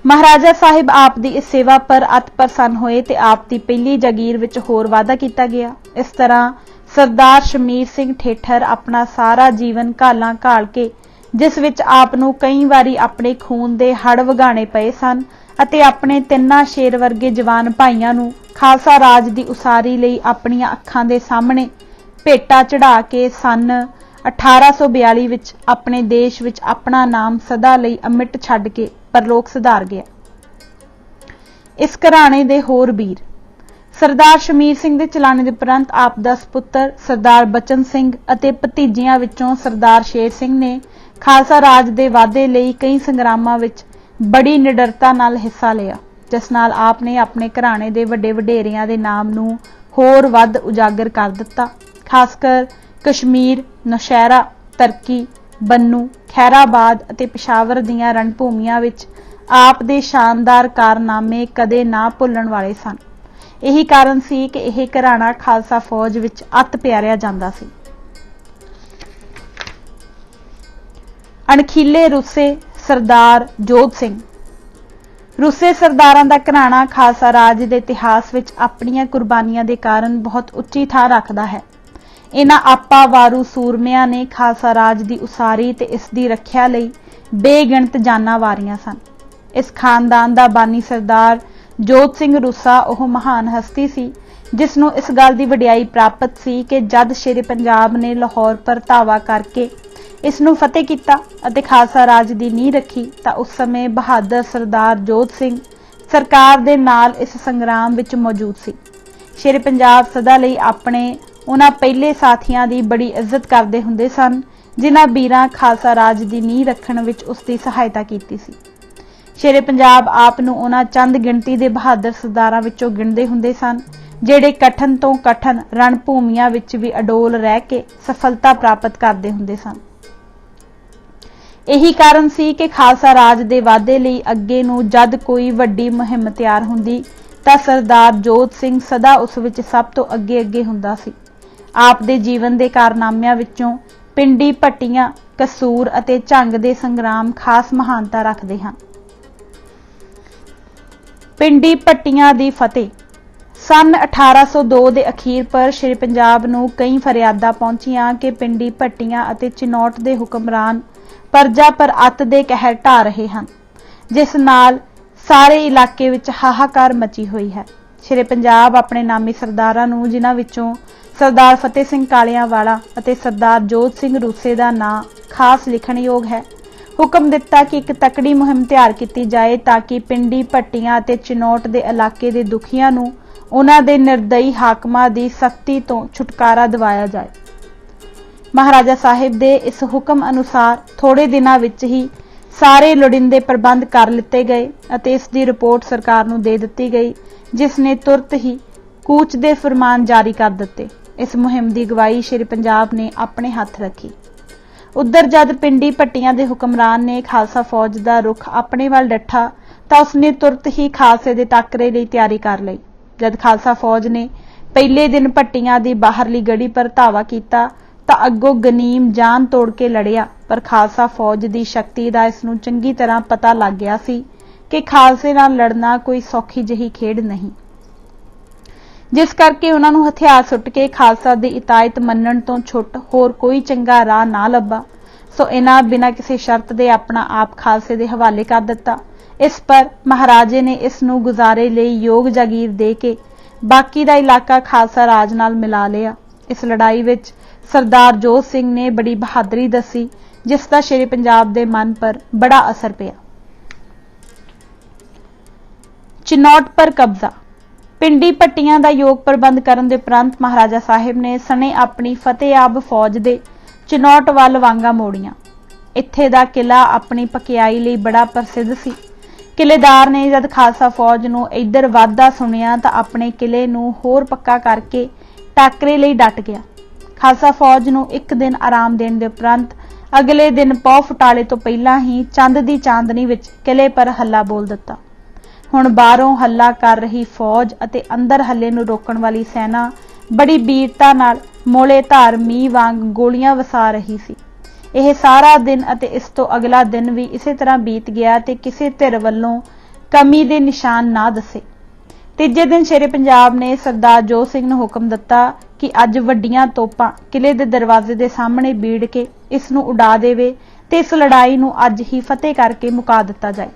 S1: महाराजा साहिब आप दी इस सेवा पर अत प्रसन्न होए ते आप दी पहली जागीर विच होर वादा किया गया। इस तरह सरदार शमीर सिंह ठेठर अपना सारा जीवन घालां घाल के, जिस विच आप नूं कई वारी अपने खून दे हड़ वगाने पए सन अते अपने तिन्ना शेर वर्गे जवान भाइयां नूं खालसा राज दी उसारी लई अपनियां अखां दे सामने भेटा चढ़ा के सन 1842 विच अपने देश विच अपना नाम सदा लई अमिट छड्ड के परलोक सिधार गया। इस घराणे दे होर वीर। सरदार शमीर सिंह दे चलाने के उपरंत आप दा सपुत्र सरदार बचन सिंह अते भतीजियां विचों सरदार शेर सिंह ने खालसा राज दे वाधे लई कई संग्रामां विच बड़ी निडरता नाल हिस्सा लिया, जिस नाल आपने अपने घराणे दे वड्डे वडेरियां दे नाम नूं होर वध उजागर कर दिता। खासकर कश्मीर, नौशहरा, तरकी, बन्नू, खैराबाद अते पेशावर दीआं रणभूमियां विच आप दे शानदार कारनामे कदे ना भुल्लण वाले सन। यही कारण सी कि यह घराना खालसा फौज विच अत प्यारिया जांदा सी। अणखीले रूसे सरदार जोध सिंह। रूसे सरदारां दा घराना खालसा राज दे इतिहास विच अपणियां कुर्बानियां दे कारण बहुत उच्ची थां रखदा है। इन्हां आपा वारू सूरमियां ने खालसा राज की उसारी ते इसकी रखिया लई बेगिणत जानां वारियां सन। इस खानदान का बानी सरदार जोध सिंह रूसा ओह महान हस्ती सी, जिसनों इस गल की वडियाई प्राप्त सी कि जद शेरे पंजाब ने लाहौर पर धावा करके इसनूं फतेह किया अते खालसा राज की नींह रखी तां उस समय बहादुर सरदार जोध सिंह सरकार दे नाल इस संग्राम विच मौजूद सी। शेरे पंजाब सदा लई अपने उन्हां पहले साथियां की बड़ी इज्जत करते हुंदे सन, जिन्हां वीरां खालसा राज की नींह रखण विच उसकी सहायता की सी। शेरे पंजाब आप नूं उन्हां चंद गिणती दे बहादुर सरदारां विचों गिणदे हुंदे सन, जिहड़े कठन तो कठन रणभूमियां विच भी अडोल रह के सफलता प्राप्त करते हुंदे सन। यही कारण सी कि खालसा राज दे वाधे लई अगे नूं जद कोई वड्डी मुहिम तैयार हुंदी तां सरदार जोध सिंह सदा उस विच सब तो अगे अगे हुंदा सी। आप दे जीवन दे कारनामिਆਂ विचों पिंडी भट्टियां, कसूर अते झंग दे संग्राम खास महानता रखते हैं। पिंडी भट्टियां दी फतेह। सन 1802 के अखीर पर श्री पंजाब नूं कई फरियादां पहुंचियां कि पिंडी भट्टियां अते चिनौट के हुक्मरान प्रजा पर अत दे कहर ढा रहे हैं, जिस नाल ਸਾਰੇ ਇਲਾਕੇ ਵਿੱਚ ਹਾਹਾਕਾਰ ਮਚੀ ਹੋਈ ਹੈ। ਸ਼ੇਰੇ ਪੰਜਾਬ ਆਪਣੇ ਨਾਮੀ ਸਰਦਾਰਾਂ ਨੂੰ, ਜਿਨ੍ਹਾਂ ਵਿੱਚੋਂ ਸਰਦਾਰ ਫਤਿਹ ਸਿੰਘ ਕਾਲਿਆਂਵਾਲਾ ਅਤੇ ਸਰਦਾਰ ਜੋਧ ਸਿੰਘ ਰੂਸੇ ਦਾ ਨਾਂ ਖਾਸ ਲਿਖਣਯੋਗ ਹੈ, ਹੁਕਮ ਦਿੱਤਾ ਕਿ ਇੱਕ ਤਕੜੀ ਮੁਹਿੰਮ ਤਿਆਰ ਕੀਤੀ ਜਾਏ ਤਾਂ ਕਿ ਪਿੰਡੀ, ਭੱਟੀਆਂ ਅਤੇ ਚਨੌਟ ਦੇ ਇਲਾਕੇ ਦੇ ਦੁਖੀਆਂ ਨੂੰ ਉਹਨਾਂ ਦੇ ਨਿਰਦਈ ਹਾਕਮਾਂ ਦੀ ਸਖਤੀ ਤੋਂ ਛੁਟਕਾਰਾ ਦਿਵਾਇਆ ਜਾਏ। ਮਹਾਰਾਜਾ ਸਾਹਿਬ ਦੇ ਇਸ ਹੁਕਮ ਅਨੁਸਾਰ ਥੋੜੇ ਦਿਨਾਂ ਵਿੱਚ ਹੀ ਸਾਰੇ ਲੋੜੀਂਦੇ ਪ੍ਰਬੰਧ ਕਰ ਲਿੱਤੇ ਗਏ ਅਤੇ ਇਸ ਦੀ ਰਿਪੋਰਟ ਸਰਕਾਰ ਨੂੰ ਦੇ ਦਿੱਤੀ ਗਈ, ਜਿਸ ਨੇ ਤੁਰਤ ਹੀ ਕੂਚ ਦੇ ਫਰਮਾਨ ਜਾਰੀ ਕਰ ਦਿੱਤੇ। ਇਸ ਮੁਹਿੰਮ ਦੀ ਅਗਵਾਈ ਸ਼ੇਰੇ ਪੰਜਾਬ ਨੇ ਆਪਣੇ ਹੱਥ ਰੱਖੀ। ਉਧਰ ਜਦ ਪਿੰਡੀ ਭੱਟੀਆਂ ਦੇ ਹੁਕਮਰਾਨ ਨੇ ਖਾਲਸਾ ਫੌਜ ਦਾ ਰੁਖ ਆਪਣੇ ਵੱਲ ਡੱਠਾ ਤਾਂ ਉਸਨੇ ਤੁਰਤ ਹੀ ਖਾਲਸੇ ਦੇ ਟਾਕਰੇ ਲਈ ਤਿਆਰੀ ਕਰ ਲਈ। ਜਦ ਖਾਲਸਾ ਫੌਜ ਨੇ ਪਹਿਲੇ ਦਿਨ ਭੱਟੀਆਂ ਦੀ ਬਾਹਰਲੀ ਗੜੀ ਪਰ ਧਾਵਾ ਕੀਤਾ ਤਾਂ ਅੱਗੋਂ ਗਨੀਮ ਜਾਨ ਤੋੜ ਕੇ ਲੜਿਆ, ਪਰ ਖਾਲਸਾ ਫੌਜ ਦੀ ਸ਼ਕਤੀ ਦਾ ਇਸ ਨੂੰ ਚੰਗੀ ਤਰ੍ਹਾਂ ਪਤਾ ਲੱਗ ਗਿਆ ਸੀ ਕਿ ਖਾਲਸੇ ਨਾਲ ਲੜਨਾ ਕੋਈ ਸੌਖੀ ਜਿਹੀ ਖੇਡ ਨਹੀਂ, ਜਿਸ ਕਰਕੇ ਉਹਨਾਂ ਨੂੰ ਹਥਿਆਰ ਸੁੱਟ ਕੇ ਖਾਲਸਾ ਦੀ ਇਤਾਅਤ ਮੰਨਣ ਤੋਂ ਛੁੱਟ ਹੋਰ ਕੋਈ ਚੰਗਾ ਰਾਹ ਨਾ ਲੱਭਾ। ਸੋ ਇਹਨਾਂ ਬਿਨਾਂ ਕਿਸੇ ਸ਼ਰਤ ਦੇ ਆਪਣਾ ਆਪ ਖਾਲਸੇ ਦੇ ਹਵਾਲੇ ਕਰ ਦਿੱਤਾ। ਇਸ ਪਰ ਮਹਾਰਾਜੇ ਨੇ ਇਸ ਨੂੰ ਗੁਜ਼ਾਰੇ ਲਈ ਯੋਗ ਜਾਗੀਰ ਦੇ ਕੇ ਬਾਕੀ ਦਾ ਇਲਾਕਾ ਖਾਲਸਾ ਰਾਜ ਨਾਲ ਮਿਲਾ ਲਿਆ। ਇਸ ਲੜਾਈ ਵਿੱਚ ਸਰਦਾਰ ਜੋਧ ਸਿੰਘ ਨੇ ਬੜੀ ਬਹਾਦਰੀ ਦੱਸੀ, ਜਿਸ ਦਾ ਸ਼ੇਰੇ ਪੰਜਾਬ ਦੇ ਮਨ ਪਰ ਬੜਾ ਅਸਰ ਪਿਆ। ਚਨੌਟ ਪਰ ਕਬਜ਼ਾ। ਪਿੰਡੀ ਭੱਟੀਆਂ ਦਾ ਯੋਗ ਪ੍ਰਬੰਧ ਕਰਨ ਦੇ ਉਪਰੰਤ ਮਹਾਰਾਜਾ ਸਾਹਿਬ ਨੇ ਸਣੇ ਆਪਣੀ ਫਤਿਆਬ ਫੌਜ ਦੇ ਚਨੌਟ ਵੱਲ ਵਾਂਗਾ ਮੋੜੀਆਂ। ਇੱਥੇ ਦਾ ਕਿਲਾ ਆਪਣੀ ਪਕਿਆਈ ਲਈ ਬੜਾ ਪ੍ਰਸਿੱਧ ਸੀ। ਕਿਲੇਦਾਰ ਨੇ ਜਦ ਖਾਲਸਾ ਫੌਜ ਨੂੰ ਇੱਧਰ ਵਾਧਾ ਸੁਣਿਆ ਤਾਂ ਆਪਣੇ ਕਿਲੇ ਨੂੰ ਹੋਰ ਪੱਕਾ ਕਰਕੇ ਟਾਕਰੇ ਲਈ ਡਟ ਗਿਆ। ਖਾਲਸਾ ਫੌਜ ਨੂੰ ਇੱਕ ਦਿਨ ਆਰਾਮ ਦੇਣ ਦੇ ਉਪਰੰਤ ਅਗਲੇ ਦਿਨ ਪੌ ਫੁਟਾਲੇ ਤੋਂ ਪਹਿਲਾਂ ਹੀ ਚੰਦ ਦੀ ਚਾਂਦਨੀ ਵਿੱਚ ਕਿਲੇ ਪਰ ਹੱਲਾ ਬੋਲ ਦਿੱਤਾ। ਹੁਣ ਬਾਹਰੋਂ ਹੱਲਾ ਕਰ ਰਹੀ ਫੌਜ ਅਤੇ ਅੰਦਰ ਹੱਲੇ ਨੂੰ ਰੋਕਣ ਵਾਲੀ ਸੈਨਾ ਬੜੀ ਬੀਰਤਾ ਨਾਲ ਮੋਲੇ ਧਾਰ ਮੀਂਹ ਵਾਂਗ ਗੋਲੀਆਂ ਵਸਾ ਰਹੀ ਸੀ। ਇਹ ਸਾਰਾ ਦਿਨ ਅਤੇ ਇਸ ਤੋਂ ਅਗਲਾ ਦਿਨ ਵੀ ਇਸੇ ਤਰ੍ਹਾਂ ਬੀਤ ਗਿਆ ਤੇ ਕਿਸੇ ਧਿਰ ਵੱਲੋਂ ਕਮੀ ਦੇ ਨਿਸ਼ਾਨ ਨਾ ਦੱਸੇ। ਤੀਜੇ ਦਿਨ ਸ਼ੇਰੇ ਪੰਜਾਬ ਨੇ ਸਰਦਾਰ ਜੋਧ ਸਿੰਘ ਨੂੰ ਹੁਕਮ ਦਿੱਤਾ ਕਿ ਅੱਜ ਵੱਡੀਆਂ ਤੋਪਾਂ ਕਿਲੇ ਦੇ ਦਰਵਾਜ਼ੇ ਦੇ ਸਾਹਮਣੇ ਬੀੜ ਕੇ ਇਸ ਨੂੰ ਉਡਾ ਦੇਵੇ ਤੇ ਇਸ ਲੜਾਈ ਨੂੰ ਅੱਜ ਹੀ ਫਤਿਹ ਕਰਕੇ ਮੁਕਾ ਦਿੱਤਾ ਜਾਏ।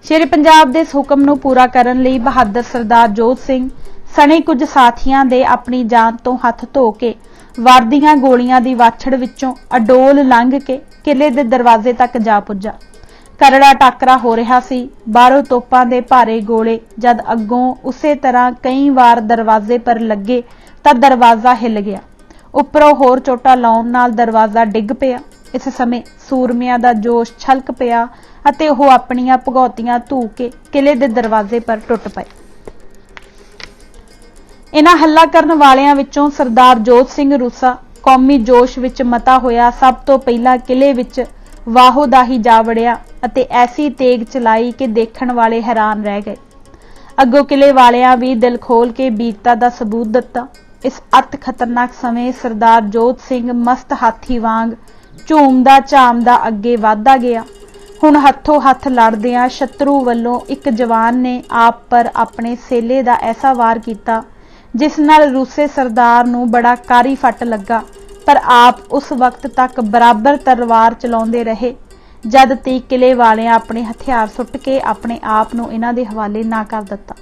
S1: ਸ਼ੇਰੇ ਪੰਜਾਬ ਦੇ ਇਸ ਹੁਕਮ ਨੂੰ ਪੂਰਾ ਕਰਨ ਲਈ ਬਹਾਦਰ ਸਰਦਾਰ ਜੋਧ ਸਿੰਘ ਸਣੇ ਕੁਝ ਸਾਥੀਆਂ ਦੇ ਆਪਣੀ ਜਾਨ ਤੋਂ ਹੱਥ ਧੋ ਕੇ ਵਰਦੀਆਂ ਗੋਲੀਆਂ ਦੀ ਵਾਛੜ ਵਿੱਚੋਂ ਅਡੋਲ ਲੰਘ ਕੇ ਕਿਲੇ ਦੇ ਦਰਵਾਜ਼ੇ ਤੱਕ ਜਾ ਪੁੱਜਾ। ਕਰੜਾ ਟਾਕਰਾ ਹੋ ਰਿਹਾ ਸੀ। ਬਾਹਰੋਂ ਤੋਪਾਂ ਦੇ ਭਾਰੇ ਗੋਲੇ ਜਦ ਅੱਗੋਂ ਉਸੇ ਤਰ੍ਹਾਂ ਕਈ ਵਾਰ ਦਰਵਾਜ਼ੇ ਪਰ ਲੱਗੇ ਤਾਂ ਦਰਵਾਜ਼ਾ ਹਿੱਲ ਗਿਆ। ਉੱਪਰੋਂ ਹੋਰ ਚੋਟਾ ਲਾਉਣ ਨਾਲ ਦਰਵਾਜ਼ਾ ਡਿੱਗ ਪਿਆ। ਇਸ ਸਮੇਂ ਸੂਰਮਿਆਂ ਦਾ ਜੋਸ਼ ਛਲਕ ਪਿਆ ਅਤੇ ਉਹ ਆਪਣੀਆਂ ਭਗੌਤੀਆਂ ਧੂ ਕੇ ਕਿਲੇ ਦੇ ਦਰਵਾਜ਼ੇ ਪਰ ਟੁੱਟ ਪਏ। ਇਹਨਾਂ ਹੱਲਾ ਕਰਨ ਵਾਲਿਆਂ ਵਿੱਚੋਂ ਸਰਦਾਰ ਜੋਧ ਸਿੰਘ ਰੂਸਾ ਕੌਮੀ ਜੋਸ਼ ਵਿੱਚ ਮਤਾ ਹੋਇਆ ਸਭ ਤੋਂ ਪਹਿਲਾਂ ਕਿਲੇ ਵਿੱਚ ਵਾਹੋ ਦਾਹੀ ਜਾ ਵੜਿਆ ਅਤੇ ਐਸੀ ਤੇਗ ਚਲਾਈ ਕਿ ਦੇਖਣ ਵਾਲੇ ਹੈਰਾਨ ਰਹਿ ਗਏ। ਅੱਗੋਂ ਕਿਲੇ ਵਾਲਿਆਂ ਵੀ ਦਿਲ ਖੋਲ ਕੇ ਬੀਰਤਾ ਦਾ ਸਬੂਤ ਦਿੱਤਾ। ਇਸ ਅਤ ਖਤਰਨਾਕ ਸਮੇਂ ਸਰਦਾਰ ਜੋਧ ਸਿੰਘ ਮਸਤ ਹਾਥੀ ਵਾਂਗ ਝੂਮਦਾ ਝਾਮਦਾ ਅੱਗੇ ਵਧਦਾ ਗਿਆ। ਹੁਣ ਹੱਥੋਂ ਹੱਥ ਲੜਦਿਆਂ ਸ਼ਤਰੂ ਵੱਲੋਂ ਇੱਕ ਜਵਾਨ ਨੇ ਆਪ ਪਰ ਆਪਣੇ ਸੇਲੇ ਦਾ ਐਸਾ ਵਾਰ ਕੀਤਾ ਜਿਸ ਨਾਲ ਰੂਸੇ ਸਰਦਾਰ ਨੂੰ ਬੜਾ ਕਾਰੀ ਫੱਟ ਲੱਗਾ, ਪਰ ਆਪ ਉਸ ਵਕਤ ਤੱਕ ਬਰਾਬਰ ਤਲਵਾਰ ਚਲਾਉਂਦੇ ਰਹੇ ਜਦ ਤੀਕ ਕਿਲੇ ਵਾਲਿਆਂ ਆਪਣੇ ਹਥਿਆਰ ਸੁੱਟ ਕੇ ਆਪਣੇ ਆਪ ਨੂੰ ਇਹਨਾਂ ਦੇ ਹਵਾਲੇ ਨਾ ਕਰ ਦਿੱਤਾ।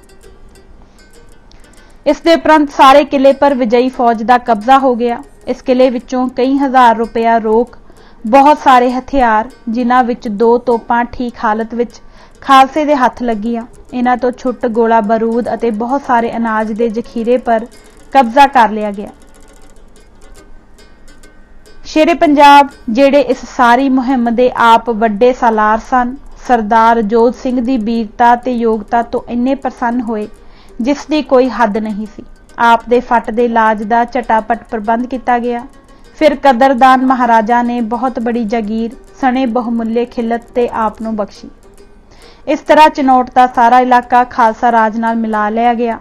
S1: ਇਸ ਦੇ ਉਪਰੰਤ ਸਾਰੇ ਕਿਲੇ ਪਰ ਵਿਜयी ਫੌਜ ਦਾ ਕਬਜ਼ਾ ਹੋ ਗਿਆ। ਇਸ ਕਿਲੇ ਵਿੱਚੋਂ ਕਈ ਹਜ਼ਾਰ ਰੁਪਇਆ ਰੋਕ, ਬਹੁਤ ਸਾਰੇ ਹਥਿਆਰ, ਜਿਨ੍ਹਾਂ ਵਿੱਚ 2 ਤੋਪਾਂ ਠੀਕ ਹਾਲਤ ਵਿੱਚ ਖਾਲਸੇ ਦੇ ਹੱਥ ਲੱਗੀਆਂ, ਇਹਨਾਂ ਤੋਂ ਛੁੱਟ ਗੋਲਾ ਬਾਰੂਦ ਅਤੇ ਬਹੁਤ ਸਾਰੇ ਅਨਾਜ ਦੇ ਜ਼ਖੀਰੇ ਪਰ ਕਬਜ਼ਾ ਕਰ ਲਿਆ ਗਿਆ। ਸ਼ੇਰੇ ਪੰਜਾਬ, ਜਿਹੜੇ ਇਸ ਸਾਰੀ ਮੁਹਿੰਮ ਦੇ ਆਪ ਵੱਡੇ ਸਾਲਾਰ ਸਨ, ਸਰਦਾਰ ਜੋਧ ਸਿੰਘ ਦੀ ਬੀਰਤਾ ਤੇ ਯੋਗਤਾ ਤੋਂ ਇੰਨੇ ਪ੍ਰਸੰਨ ਹੋਏ ਜਿਸ ਦੀ ਕੋਈ ਹੱਦ ਨਹੀਂ ਸੀ। ਆਪ ਦੇ ਫੱਟ ਦੇ ਇਲਾਜ ਦਾ ਝਟਾਪਟ ਪ੍ਰਬੰਧ ਕੀਤਾ ਗਿਆ। ਫਿਰ ਕਦਰਦਾਨ ਮਹਾਰਾਜਾ ਨੇ ਬਹੁਤ ਬੜੀ ਜਾਗੀਰ ਸਣੇ ਬਹੁਮੁੱਲੇ ਖਿਲਤ ਤੇ ਆਪ ਨੂੰ ਬਖਸ਼ੀ। ਇਸ ਤਰ੍ਹਾਂ ਚਨੌਟ ਦਾ ਸਾਰਾ ਇਲਾਕਾ ਖਾਲਸਾ ਰਾਜ ਨਾਲ ਮਿਲਾ ਲਿਆ ਗਿਆ।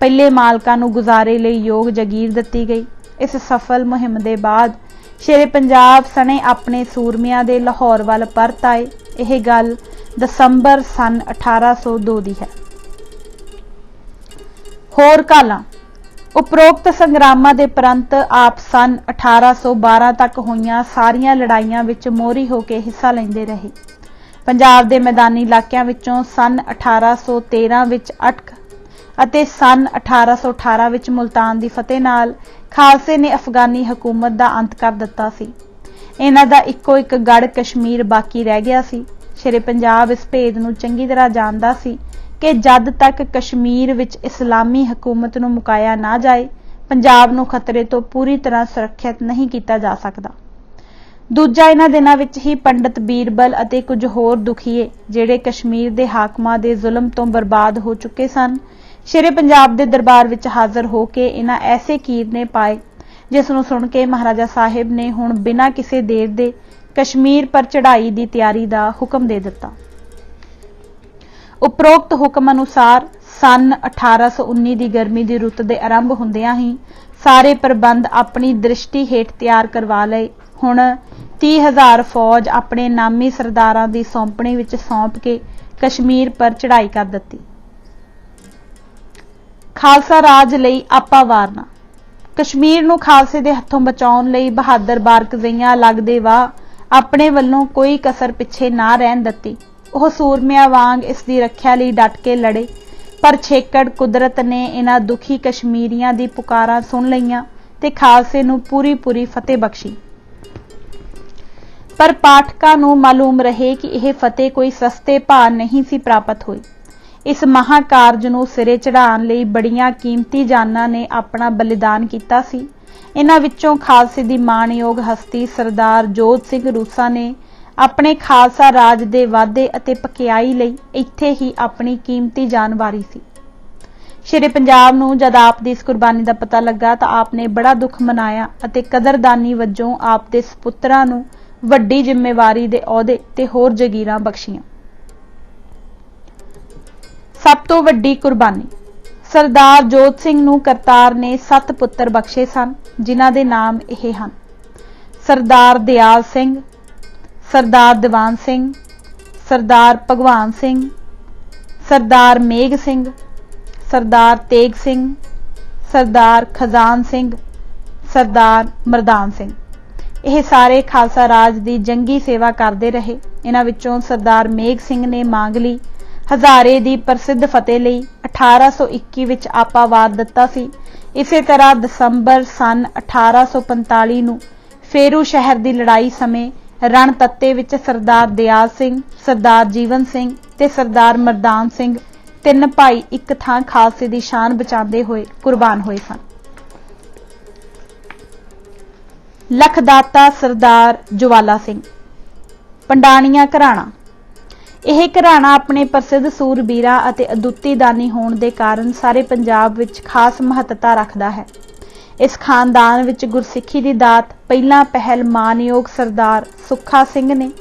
S1: ਪਹਿਲੇ ਮਾਲਕਾਂ ਨੂੰ ਗੁਜ਼ਾਰੇ ਲਈ ਯੋਗ ਜਾਗੀਰ ਦਿੱਤੀ ਗਈ। ਇਸ ਸਫਲ ਮੁਹਿੰਮ ਦੇ ਬਾਅਦ ਸ਼ੇਰੇ ਪੰਜਾਬ ਸਣੇ ਆਪਣੇ ਸੂਰਮਿਆਂ ਦੇ ਲਾਹੌਰ ਵੱਲ ਪਰਤ ਆਏ। ਇਹ ਗੱਲ ਦਸੰਬਰ ਸਨ 1802 ਦੀ ਹੈ। ਹੋਰ ਕਾਲਾਂ। ਉਪਰੋਕਤ ਸੰਗਰਾਮਾਂ ਦੇ ਉਪਰੰਤ ਆਪ ਸਨ 1812 ਤੱਕ ਹੋਈਆਂ ਸਾਰੀਆਂ ਲੜਾਈਆਂ ਵਿੱਚ ਮੋਹਰੀ ਹੋ ਕੇ ਹਿੱਸਾ ਲੈਂਦੇ ਰਹੇ, पंजाब ਦੇ मैदानी इलाकों विचों सन 1813 विच अटक ਅਤੇ सन 1818 विच मुल्तान की फतेह नाल खालसे ने अफगानी हुकूमत का अंत कर दिता सी। इन्हां दा इक्को एक गढ़ कश्मीर बाकी रह गया सी। शेरे पंजाब इस भेद नूं चंगी तरह जानदा सी कि जद तक कश्मीर विच इस्लामी हुकूमत नूं मुकाया ना जाए पंजाब नूं खतरे तो पूरी तरह सुरक्षित नहीं किया जा सकता। दूजा इन्हां दिनां विच ही पंडित बीरबल अते कुछ होर दुखीए जिहड़े कश्मीर दे हाकमां दे जुल्म तो बर्बाद हो चुके सन शेरे पंजाब दे दरबार विच हाज़र हो के इन्हां ऐसे कीरने पाए जिस नूं सुण के महाराजा साहिब ने हुण बिना किसी देर दे कश्मीर पर चढ़ाई की तैयारी का हुक्म दे दिता। उपरोक्त हुक्म अनुसार सन 1819 की गर्मी की रुत के आरंभ हुंदियां ही सारे प्रबंध अपनी दृष्टि हेठ तैयार करवा लए। हुण 30,000 फौज अपने नामी सरदारां की सौंपणी विच सौंप के कश्मीर पर चढ़ाई कर दिती। खालसा राज लई आपा वारना कश्मीर नूं खालसे दे हत्थों बचाउण लई बहादुर बारक जिहियां लगदे वाह अपने वल्लों कोई कसर पिछे ना रहन दित्ती। ओह सूरमिया वांग इस दी रखिया लई डट के लड़े पर छेकड़ कुदरत ने इन्हां दुखी कश्मीरियां दी पुकारां सुन लईआं ते खालसे नूं पूरी पूरी फतेह बख्शी। पर पाठकां नूं मालूम रहे कि यह फतेह कोई सस्ते भाव नहीं सी प्राप्त हुई। इस महाकारज नूं सिरे चढ़ाउण लई बड़ियां कीमती जानां ने अपना बलिदान कीता सी। इन्हां विचों खालसे दी माणयोग हस्ती सरदार जोध सिंह रूसा ने अपने खालसा राज दे वाधे अते पकियाई लई इत्थे ही अपनी कीमती जान वारी सी। शेरे पंजाब नूं जद आप दी इस कुर्बानी दा पता लगा तां आपने बड़ा दुख मनाया अते कदरदानी वजों आप दे सपुत्तरां नूं वड्डी जिम्मेवारी दे अहुदे ते होर जगीरां बख्शियां। सब तो वड्डी कुर्बानी सरदार जोध सिंह नूं करतार ने 7 पुत्तर बख्शे सन जिन्हां दे नाम यह हन सरदार दयाल सिंह, सरदार दीवान सिंह, सरदार भगवान सिंह, सरदार मेघ सिंह, सरदार तेग सिंह, सरदार खजान सिंह, सरदार मरदान सिंह। यह सारे खालसा राज की जंगी सेवा करते रहे। इन्हां विचों सरदार मेघ सिंह ने मांगली हज़ारे दी प्रसिद्ध फतेह लई 1821 विच आपा वार दिता सी। इसे तरह दसंबर सन 1845 नूं फेरू शहर की लड़ाई समय रण तत्ते विच सरदार दयाल सिंह, सरदार जीवन सिंह ते सरदार मरदान सिंह 3 भाई एक थां खालसे की शान बचाते हुए कुर्बान होए सन। लखदाता सरदार ज्वाला सिंह पंडाणिया घराणा यह घराणा अपने प्रसिद्ध सूरबीरा अते अदुੱਤੀ दानी होने के कारण सारे पंजाब विच खास महत्ता रखता है। इस खानदान विच गुरसिੱਖੀ की दात पहला पहल मानयोग सरदार सुखा सिंह ने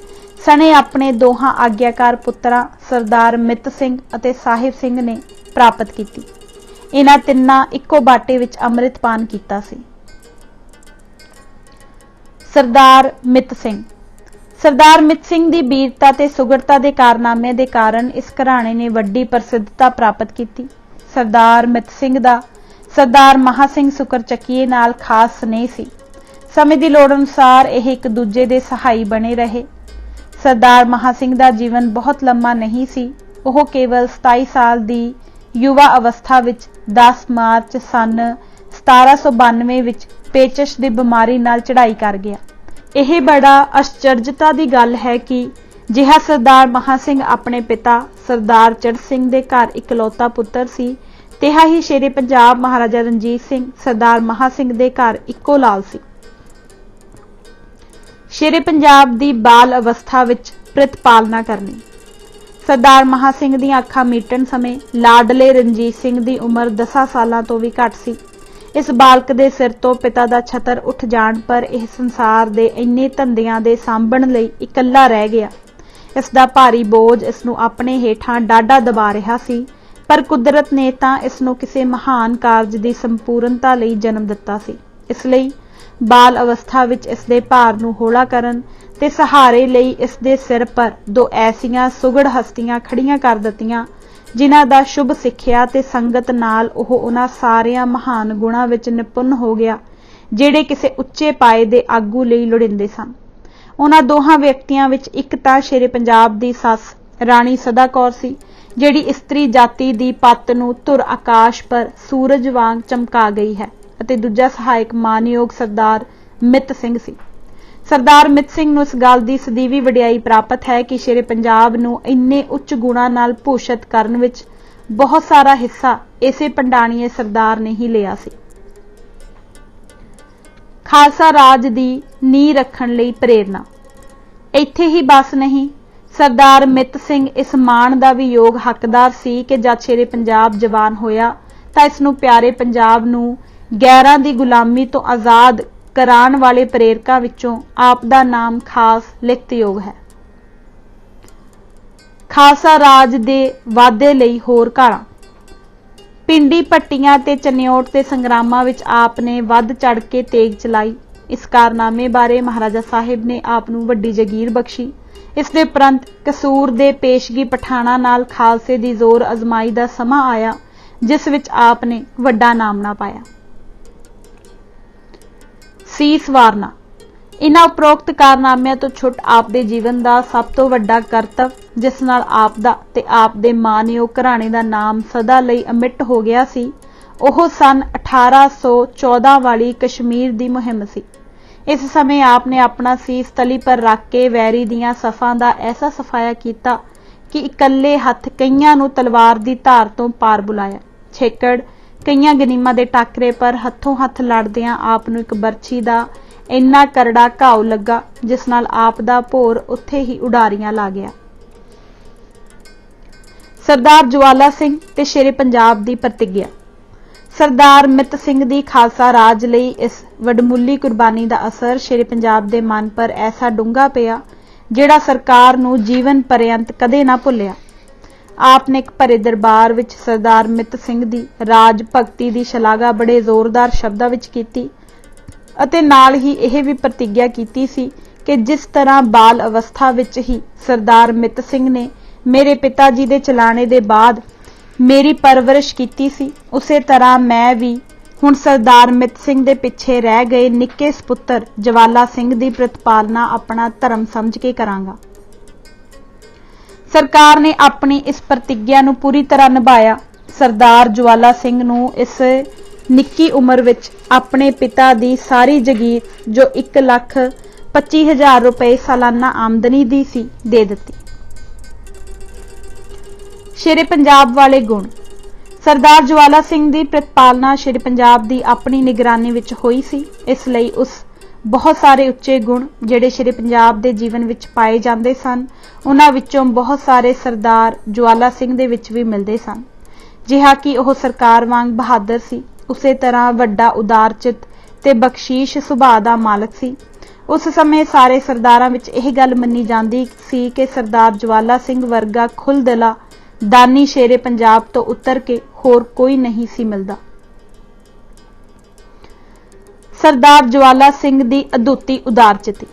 S1: सने अपने दोहां आग्याकार पुत्तरां सरदार मित सिंह अते साहिब सिंह ने प्राप्त की। इन्हां तिन्नां इक्को बाटे विच अमृतपान कीता सी। सरदार मित सिंह सरदार मित सिंह की वीरता ते सुगड़ता के कारनामे के कारण इस घराने ने वड्डी प्रसिद्धता प्राप्त की। सरदार मित सिंह दा सरदार महा सिंह सुकर चकीए नाल खास स्नेह सी। समय की लोड़ अनुसार यह एक दूजे के सहाई बने रहे। सरदार महा सिंह का जीवन बहुत लंबा नहीं सी। वह केवल 27 साल की युवा अवस्था विच 10 मार्च सन 1792 विच पेचश की बीमारी नाल चढ़ाई कर गया। यह बड़ा आश्चर्यता की गल है कि जिहा सरदार महा सिंह अपने पिता सरदार चढ़ सिंह के घर इकलौता पुत्र सी, तिहा ही शेरे पंजाब महाराजा रणजीत सिंह सरदार महा सिंह के घर इक्को लाल सी। शेरे पंजाब की बाल अवस्था विच प्रतिपालना करनी सरदार महा सिंह दी अखां मीटण समय लाडले रणजीत सिंह की उम्र 10 सालों तो भी घट सी। इस बालक दे सिर तो पिता दा छतर उठ जाण पर यह संसार दे इन्ने धंधियां दे सांभण लई इकल्ला रह गया। इसदा भारी बोझ इसनूं अपने हेठां डाढा दबा रहा सी, पर कुदरत ने तां इसनूं किसी महान कारज की संपूर्णता लई जन्म दिता सी। इसलिए बाल अवस्था विच इसदे भार नूं हौला करन ते सहारे लई इसदे सिर पर 2 ऐसियां सुगड़ हस्तियां खड़ियां कर दित्तियां जिन्हां दा शुभ सिੱਖਿਆ ते संगत नाल ओह उन्हां सारियां महान गुणां विच निपुण हो गया जिहड़े किसी उच्चे पाए दे आगू लई लोड़िंदे सन। ਉਹਨਾਂ ਦੋਹਾਂ ਵਿਅਕਤੀਆਂ ਵਿੱਚ ਇੱਕ ਤਾਂ ਸ਼ੇਰੇ ਪੰਜਾਬ ਦੀ ਸੱਸ ਰਾਣੀ ਸਦਾ ਕੌਰ ਸੀ, ਜਿਹੜੀ ਇਸਤਰੀ ਜਾਤੀ ਦੀ ਪੱਤ ਨੂੰ ਧੁਰ ਆਕਾਸ਼ ਪਰ ਸੂਰਜ ਵਾਂਗ ਚਮਕਾ ਗਈ ਹੈ, ਅਤੇ ਦੂਜਾ ਸਹਾਇਕ ਮਾਨਯੋਗ ਸਰਦਾਰ ਮਿੱਤ ਸਿੰਘ ਸੀ। ਸਰਦਾਰ ਮਿੱਤ ਸਿੰਘ ਨੂੰ ਇਸ ਗੱਲ ਦੀ ਸਦੀਵੀ ਵਡਿਆਈ ਪ੍ਰਾਪਤ ਹੈ ਕਿ ਸ਼ੇਰੇ ਪੰਜਾਬ ਨੂੰ ਇੰਨੇ ਉੱਚ ਗੁਣਾਂ ਨਾਲ ਭੂਸ਼ਿਤ ਕਰਨ ਵਿੱਚ ਬਹੁਤ ਸਾਰਾ ਹਿੱਸਾ ਇਸੇ ਪੰਡਾਣੀਏ ਸਰਦਾਰ ਨੇ ਹੀ ਲਿਆ ਸੀ। ਖਾਲਸਾ ਰਾਜ ਦੀ ਨੀਂਹ ਰੱਖਣ ਲਈ ਪ੍ਰੇਰਨਾ। ਇੱਥੇ ਹੀ ਬਸ ਨਹੀਂ, ਸਰਦਾਰ ਮਿੱਤ ਸਿੰਘ ਇਸ ਮਾਣ ਦਾ ਵੀ ਯੋਗ ਹੱਕਦਾਰ ਸੀ ਕਿ ਜਦ ਸ਼ੇਰੇ ਪੰਜਾਬ ਜਵਾਨ ਹੋਇਆ ਤਾਂ ਇਸ ਨੂੰ ਪਿਆਰੇ ਪੰਜਾਬ ਨੂੰ ਗੈਰਾਂ ਦੀ ਗੁਲਾਮੀ ਤੋਂ ਆਜ਼ਾਦ ਕਰਾਉਣ ਵਾਲੇ ਪ੍ਰੇਰਕਾਂ ਵਿੱਚੋਂ ਆਪ ਦਾ ਨਾਮ ਖਾਸ ਲਿਖਤਯੋਗ ਹੈ। ਖਾਲਸਾ ਰਾਜ ਦੇ ਵਾਧੇ ਲਈ ਹੋਰ ਕਾਰਾਂ। ਪਿੰਡੀ ਪੱਟੀਆਂ ਤੇ ਚਨਿਓਟ ਦੇ ਸੰਗਰਾਮਾਂ ਵਿੱਚ ਆਪ ਨੇ ਵੱਧ ਚੜ ਕੇ ਤੇਗ ਚਲਾਈ। ਇਸ ਕਾਰਨਾਮੇ ਬਾਰੇ ਮਹਾਰਾਜਾ ਸਾਹਿਬ ਨੇ ਆਪ ਨੂੰ ਵੱਡੀ ਜਗੀਰ ਬਖਸ਼ੀ। ਇਸ ਦੇ ਉਪਰੰਤ ਕਸੂਰ ਦੇ ਪੇਸ਼ਗੀ ਪਠਾਣਾ ਨਾਲ ਖਾਲਸੇ ਦੀ ਜ਼ੋਰ ਅਜ਼ਮਾਈ ਦਾ ਸਮਾਂ ਆਇਆ, ਜਿਸ ਵਿੱਚ ਆਪ ਨੇ ਵੱਡਾ ਨਾਮਣਾ ਪਾਇਆ। ਸੀਸ ਵਾਰਨਾ। ਇਨ੍ਹਾਂ ਉਪਰੋਕਤ ਕਾਰਨਾਮਿਆਂ ਤੋਂ ਛੁੱਟ ਆਪ ਦੇ ਜੀਵਨ ਦਾ ਸਭ ਤੋਂ ਵੱਡਾ ਕਰਤੱਵ, ਜਿਸ ਨਾਲ ਆਪ ਦਾ ਤੇ ਆਪ ਦੇ ਮਾਨਯੋਗ ਘਰਾਣੇ ਦਾ ਨਾਮ ਸਦਾ ਲਈ ਅਮਿੱਟ ਹੋ ਗਿਆ ਸੀ, ਉਹ ਸਨ 1814 ਵਾਲੀ ਕਸ਼ਮੀਰ ਦੀ ਮੁਹਿੰਮ ਸੀ। ਇਸ ਸਮੇਂ ਆਪ ਨੇ ਆਪਣਾ ਸੀਸ ਤਲੀ ਪਰ ਰੱਖ ਕੇ ਵੈਰੀ ਦੀਆਂ ਸਫਾਂ ਦਾ ਐਸਾ ਸਫਾਇਆ ਕੀਤਾ ਕਿ ਇਕੱਲੇ ਹੱਥ ਕਈਆਂ ਨੂੰ ਤਲਵਾਰ ਦੀ ਧਾਰ ਤੋਂ ਪਾਰ ਬੁਲਾਇਆ। ਛੇਕੜ ਕਈਆਂ ਗਨੀਮਾਂ ਦੇ ਟਾਕਰੇ ਪਰ ਹੱਥੋਂ ਹੱਥ ਲੜਦਿਆਂ ਆਪ ਨੂੰ ਇੱਕ ਬਰਛੀ ਦਾ ਇੰਨਾ ਕਰੜਾ ਘਾਉ ਲੱਗਾ, ਜਿਸ ਨਾਲ ਆਪ ਦਾ ਭੋਰ ਉੱਥੇ ਹੀ ਉਡਾਰੀਆਂ ਲਾ ਗਿਆ। ਸਰਦਾਰ ਜਵਾਲਾ ਸਿੰਘ ਤੇ ਸ਼ੇਰੇ ਪੰਜਾਬ ਦੀ ਪ੍ਰਤਿੱਗਿਆ। ਸਰਦਾਰ ਮਿੱਤ ਸਿੰਘ ਦੀ ਖਾਲਸਾ ਰਾਜ ਲਈ ਇਸ ਵਡਮੁੱਲੀ ਕੁਰਬਾਨੀ ਦਾ ਅਸਰ ਸ਼ੇਰੇ ਪੰਜਾਬ ਦੇ ਮਨ ਪਰ ਐਸਾ ਡੂੰਘਾ ਪਿਆ, ਜਿਹੜਾ ਸਰਕਾਰ ਨੂੰ ਜੀਵਨ ਪਰਯੰਤ ਕਦੇ ਨਾ ਭੁੱਲਿਆ। ਆਪ ਨੇ ਇੱਕ ਭਰੇ ਦਰਬਾਰ ਵਿੱਚ ਸਰਦਾਰ ਮਿੱਤ ਸਿੰਘ ਦੀ ਰਾਜ ਭਗਤੀ ਦੀ ਸ਼ਲਾਘਾ ਬੜੇ ਜ਼ੋਰਦਾਰ ਸ਼ਬਦਾਂ ਵਿੱਚ ਕੀਤੀ, ਅਤੇ ਨਾਲ ਹੀ ਇਹ ਵੀ ਪ੍ਰਤਿੱਗਿਆ ਕੀਤੀ ਸੀ ਕਿ ਜਿਸ ਤਰ੍ਹਾਂ ਬਾਲ ਅਵਸਥਾ ਵਿੱਚ ਹੀ ਸਰਦਾਰ ਮਿੱਤ ਸਿੰਘ ਨੇ ਮੇਰੇ ਪਿਤਾ ਜੀ ਦੇ ਚਲਾਣੇ ਦੇ ਬਾਅਦ ਮੇਰੀ ਪਰਵਰਿਸ਼ ਕੀਤੀ ਸੀ, ਉਸੇ ਤਰ੍ਹਾਂ ਮੈਂ ਵੀ ਹੁਣ ਸਰਦਾਰ ਮਿੱਤ ਸਿੰਘ ਦੇ ਪਿੱਛੇ ਰਹਿ ਗਏ ਨਿੱਕੇ ਸਪੁੱਤਰ ਜਵਾਲਾ ਸਿੰਘ ਦੀ ਪ੍ਰਤਿਪਾਲਨਾ ਆਪਣਾ ਧਰਮ ਸਮਝ ਕੇ ਕਰਾਂਗਾ। ਸਰਕਾਰ ਨੇ ਆਪਣੀ ਇਸ ਪ੍ਰਤਿੱਗਿਆ ਨੂੰ ਪੂਰੀ ਤਰ੍ਹਾਂ ਨਿਭਾਇਆ। ਸਰਦਾਰ ਜਵਾਲਾ ਸਿੰਘ ਨੂੰ ਇਸ ਨਿੱਕੀ ਉਮਰ ਵਿੱਚ ਆਪਣੇ ਪਿਤਾ ਦੀ ਸਾਰੀ ਜਗੀਰ, ਜੋ 1,25,000 ਰੁਪਏ ਸਾਲਾਨਾ ਆਮਦਨੀ ਦੀ ਸੀ, ਦੇ ਦਿੱਤੀ। ਸ਼ੇਰੇ ਪੰਜਾਬ ਵਾਲੇ ਗੁਣ। ਸਰਦਾਰ ਜਵਾਲਾ ਸਿੰਘ ਦੀ ਪ੍ਰਤਿਪਾਲਨਾ ਸ਼ੇਰੇ ਪੰਜਾਬ ਦੀ ਆਪਣੀ ਨਿਗਰਾਨੀ ਵਿੱਚ ਹੋਈ ਸੀ, ਇਸ ਲਈ ਉਸ ਬਹੁਤ ਸਾਰੇ ਉੱਚੇ ਗੁਣ ਜਿਹੜੇ ਸ਼ੇਰੇ ਪੰਜਾਬ ਦੇ ਜੀਵਨ ਵਿੱਚ ਪਾਏ ਜਾਂਦੇ ਸਨ, ਉਹਨਾਂ ਵਿੱਚੋਂ ਬਹੁਤ ਸਾਰੇ ਸਰਦਾਰ ਜਵਾਲਾ ਸਿੰਘ ਦੇ ਵਿੱਚ ਵੀ ਮਿਲਦੇ ਸਨ। ਜਿਹਾ ਕਿ ਉਹ ਸਰਕਾਰ ਵਾਂਗ ਬਹਾਦਰ ਸੀ, ਉਸੇ ਤਰ੍ਹਾਂ ਵੱਡਾ ਉਦਾਰਚਿਤ ਤੇ ਬਖਸ਼ੀਸ਼ ਸੁਭਾਅ ਦਾ ਮਾਲਕ ਸੀ। ਉਸ ਸਮੇਂ ਸਾਰੇ ਸਰਦਾਰਾਂ ਵਿੱਚ ਇਹ ਗੱਲ ਮੰਨੀ ਜਾਂਦੀ ਸੀ ਕਿ ਸਰਦਾਰ ਜਵਾਲਾ ਸਿੰਘ ਵਰਗਾ ਖੁੱਲ੍ਹਦਿਲਾ ਦਾਨੀ ਸ਼ੇਰੇ ਪੰਜਾਬ ਤੋਂ ਉੱਤਰ ਕੇ ਹੋਰ ਕੋਈ ਨਹੀਂ ਸੀ ਮਿਲਦਾ। ਸਰਦਾਰ ਜਵਾਲਾ ਸਿੰਘ ਦੀ ਅਦੁੱਤੀ ਉਦਾਰਚਿਤੀ।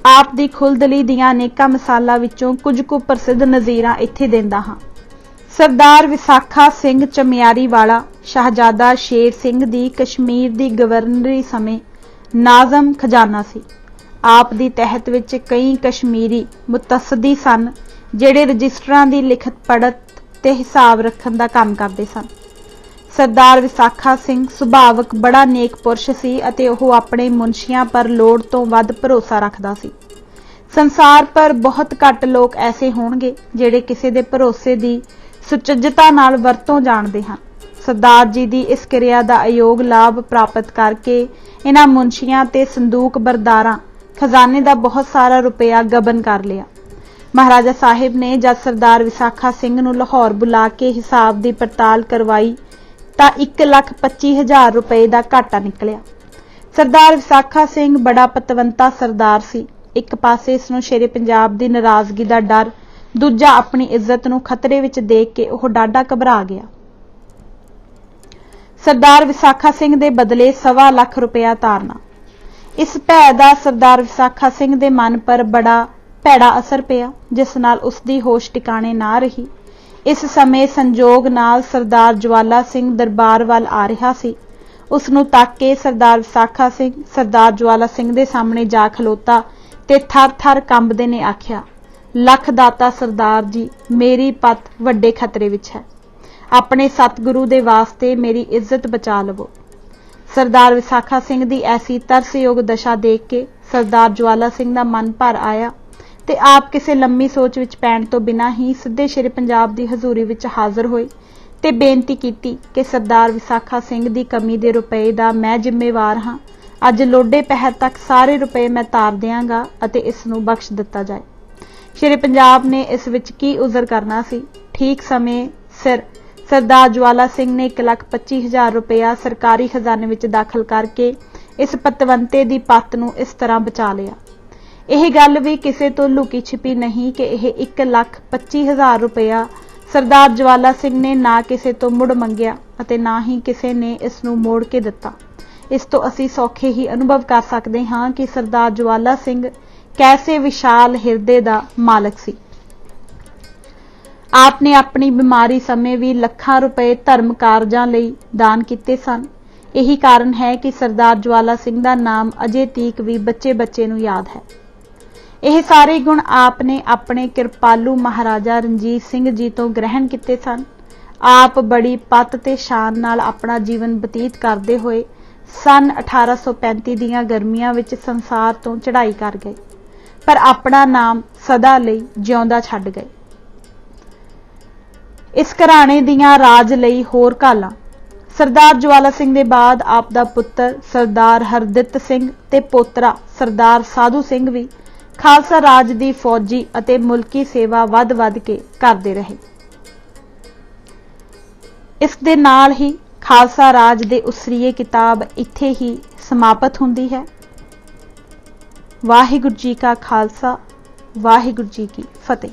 S1: ਆਪ ਦੀ ਖੁੱਲ੍ਹਦਿਲੀ ਦੀਆਂ ਅਨੇਕਾਂ ਮਿਸਾਲਾਂ ਵਿੱਚੋਂ ਕੁਝ ਕੁ ਪ੍ਰਸਿੱਧ ਨਜ਼ੀਰਾਂ ਇੱਥੇ ਦਿੰਦਾ ਹਾਂ। ਸਰਦਾਰ ਵਿਸਾਖਾ ਸਿੰਘ ਚਮਿਆਰੀ ਵਾਲਾ ਸ਼ਹਿਜ਼ਾਦਾ ਸ਼ੇਰ ਸਿੰਘ ਦੀ ਕਸ਼ਮੀਰ ਦੀ ਗਵਰਨਰੀ ਸਮੇਂ ਨਾਜ਼ਮ ਖਜ਼ਾਨਾ ਸੀ। ਆਪ ਦੀ ਤਹਿਤ ਵਿੱਚ ਕਈ ਕਸ਼ਮੀਰੀ ਮੁਤਸੱਦੀ ਸਨ, ਜਿਹੜੇ ਰਜਿਸਟਰਾਂ ਦੀ ਲਿਖਤ ਪੜ੍ਹਤ ਤੇ ਹਿਸਾਬ ਰੱਖਣ ਦਾ ਕੰਮ ਕਰਦੇ ਸਨ। ਸਰਦਾਰ ਵਿਸਾਖਾ ਸਿੰਘ ਸੁਭਾਵਕ ਬੜਾ ਨੇਕ ਪੁਰਸ਼ ਸੀ ਅਤੇ ਉਹ ਆਪਣੇ ਮੁਨਸ਼ੀਆਂ ਪਰ ਲੋੜ ਤੋਂ ਵੱਧ ਭਰੋਸਾ ਰੱਖਦਾ ਸੀ। ਸੰਸਾਰ ਪਰ ਬਹੁਤ ਘੱਟ ਲੋਕ ਐਸੇ ਹੋਣਗੇ ਜਿਹੜੇ ਕਿਸੇ ਦੇ ਭਰੋਸੇ ਦੀ ਸੁਚੱਜਤਾ ਨਾਲ ਵਰਤੋਂ ਜਾਣਦੇ ਹਨ। ਸਰਦਾਰ ਜੀ ਦੀ ਇਸ ਕਿਰਿਆ ਦਾ ਅਯੋਗ ਲਾਭ ਪ੍ਰਾਪਤ ਕਰਕੇ ਇਹਨਾਂ ਮੁਨਸ਼ੀਆਂ ਤੇ ਸੰਦੂਕ ਬਰਦਾਰਾਂ ਖਜ਼ਾਨੇ ਦਾ ਬਹੁਤ ਸਾਰਾ ਰੁਪਇਆ ਗਬਨ ਕਰ ਲਿਆ। ਮਹਾਰਾਜਾ ਸਾਹਿਬ ਨੇ ਜਦ ਸਰਦਾਰ ਵਿਸਾਖਾ ਸਿੰਘ ਨੂੰ ਲਾਹੌਰ ਬੁਲਾ ਕੇ ਹਿਸਾਬ ਦੀ ਪੜਤਾਲ ਕਰਵਾਈ ਤਾਂ 1,25,000 ਰੁਪਏ ਦਾ ਘਾਟਾ ਨਿਕਲਿਆ। ਸਰਦਾਰ ਵਿਸਾਖਾ ਸਿੰਘ ਬੜਾ ਪਤਵੰਤਾ ਸਰਦਾਰ ਸੀ। ਇੱਕ ਪਾਸੇ ਇਸ ਨੂੰ ਸ਼ੇਰੇ ਪੰਜਾਬ ਦੀ ਨਾਰਾਜ਼ਗੀ ਦਾ ਡਰ, ਦੂਜਾ ਆਪਣੀ ਇੱਜ਼ਤ ਨੂੰ ਖਤਰੇ ਵਿੱਚ ਦੇਖ ਕੇ ਉਹ ਡਾਢਾ ਘਬਰਾ ਗਿਆ। ਸਰਦਾਰ ਵਿਸਾਖਾ ਸਿੰਘ ਦੇ ਬਦਲੇ 1.25 ਲੱਖ ਰੁਪਇਆ ਤਾਰਨਾ। ਇਸ ਭੈ ਦਾ ਸਰਦਾਰ ਵਿਸਾਖਾ ਸਿੰਘ ਦੇ ਮਨ ਪਰ ਬੜਾ ਭੈੜਾ ਅਸਰ ਪਿਆ, ਜਿਸ ਨਾਲ ਉਸ ਦੀ ਹੋਸ਼ ਟਿਕਾਣੇ ਨਾ ਰਹੀ। ਇਸ ਸਮੇਂ ਸੰਜੋਗ ਨਾਲ ਸਰਦਾਰ ਜਵਾਲਾ ਸਿੰਘ ਦਰਬਾਰ ਵੱਲ ਆ ਰਿਹਾ ਸੀ। ਉਸ ਨੂੰ ਤੱਕ ਕੇ ਸਰਦਾਰ ਵਿਸਾਖਾ ਸਿੰਘ ਸਰਦਾਰ ਜਵਾਲਾ ਸਿੰਘ ਦੇ ਸਾਹਮਣੇ ਜਾ ਖਲੋਤਾ ते थर थर कंबदे ने आख्या, लख दाता सरदार जी, मेरी पत वड्डे खतरे विच है। अपने सतगुरु दे वास्ते मेरी इज्जत बचा लवो। सरदार विसाखा सिंह दी ऐसी तरसयोग दशा देख के सरदार ज्वाला सिंह दा मन भर आया ते आप किसी लंबी सोच विच पैण तो बिना ही सिद्धे शेरे पंजाब दी हजूरी विच हाज़र होए ते बेनती कीती कि सरदार विसाखा सिंह दी कमी दे रुपए दा मैं जिम्मेवार हाँ। अज लोडे पहर तक सारे रुपए मैं तार देंगा अते इस नूं बख्श दिता जाए। शेरे पंजाब ने इस विच की उज़र करना सी। ठीक समय सिर सरदार ज्वाला सिंह ने 1,25,000 रुपया सरकारी खजाने विच दाखिल करके इस पतवंते दी पत नूं इस तरह बचा लिया। यह गल भी किसी तो लुकी छिपी नहीं कि यह 1,25,000 रुपया सरदार ज्वाला सिंह ने ना किसी तो मुड़ मंगिया अते ना ही किसी ने इस नूं मोड़ के दिता। इस तो असी सौखे ही अनुभव कर सकते हाँ कि सरदार ज्वाला सिंह कैसे विशाल हिरदे दा मालक सी। आपने अपनी बीमारी समय भी लखां रुपए धर्म कारजां लई दान किते सन। यही कारण है कि सरदार ज्वाला सिंह दा नाम अजे तीक भी बच्चे बच्चे नूं याद है। यह सारे गुण आपने अपने कृपालू महाराजा रणजीत सिंह जी तो ग्रहण किते सन। आप बड़ी पत ते शान नाल अपना जीवन बतीत करते हुए सन 1835 दीयां गर्मियां विच संसार तो चढ़ाई कर गए, पर अपना नाम सदा लई जिउंदा छड्ड गए। इस घराणे दीयां राज लई होर कालां। सरदार ज्वाला सिंह दे बाद आप दा पुत्र सरदार हरदित सिंह ते पोतरा सरदार साधू सिंह भी खालसा राज दी फौजी अते मुल्की सेवा वध के करते रहे। इस दे नाल ही खालसा राज दे उसरीए किताब इत्थे ही समाप्त हुंदी है। वाहिगुरू जी का खालसा, वाहिगुरू जी की फतेह।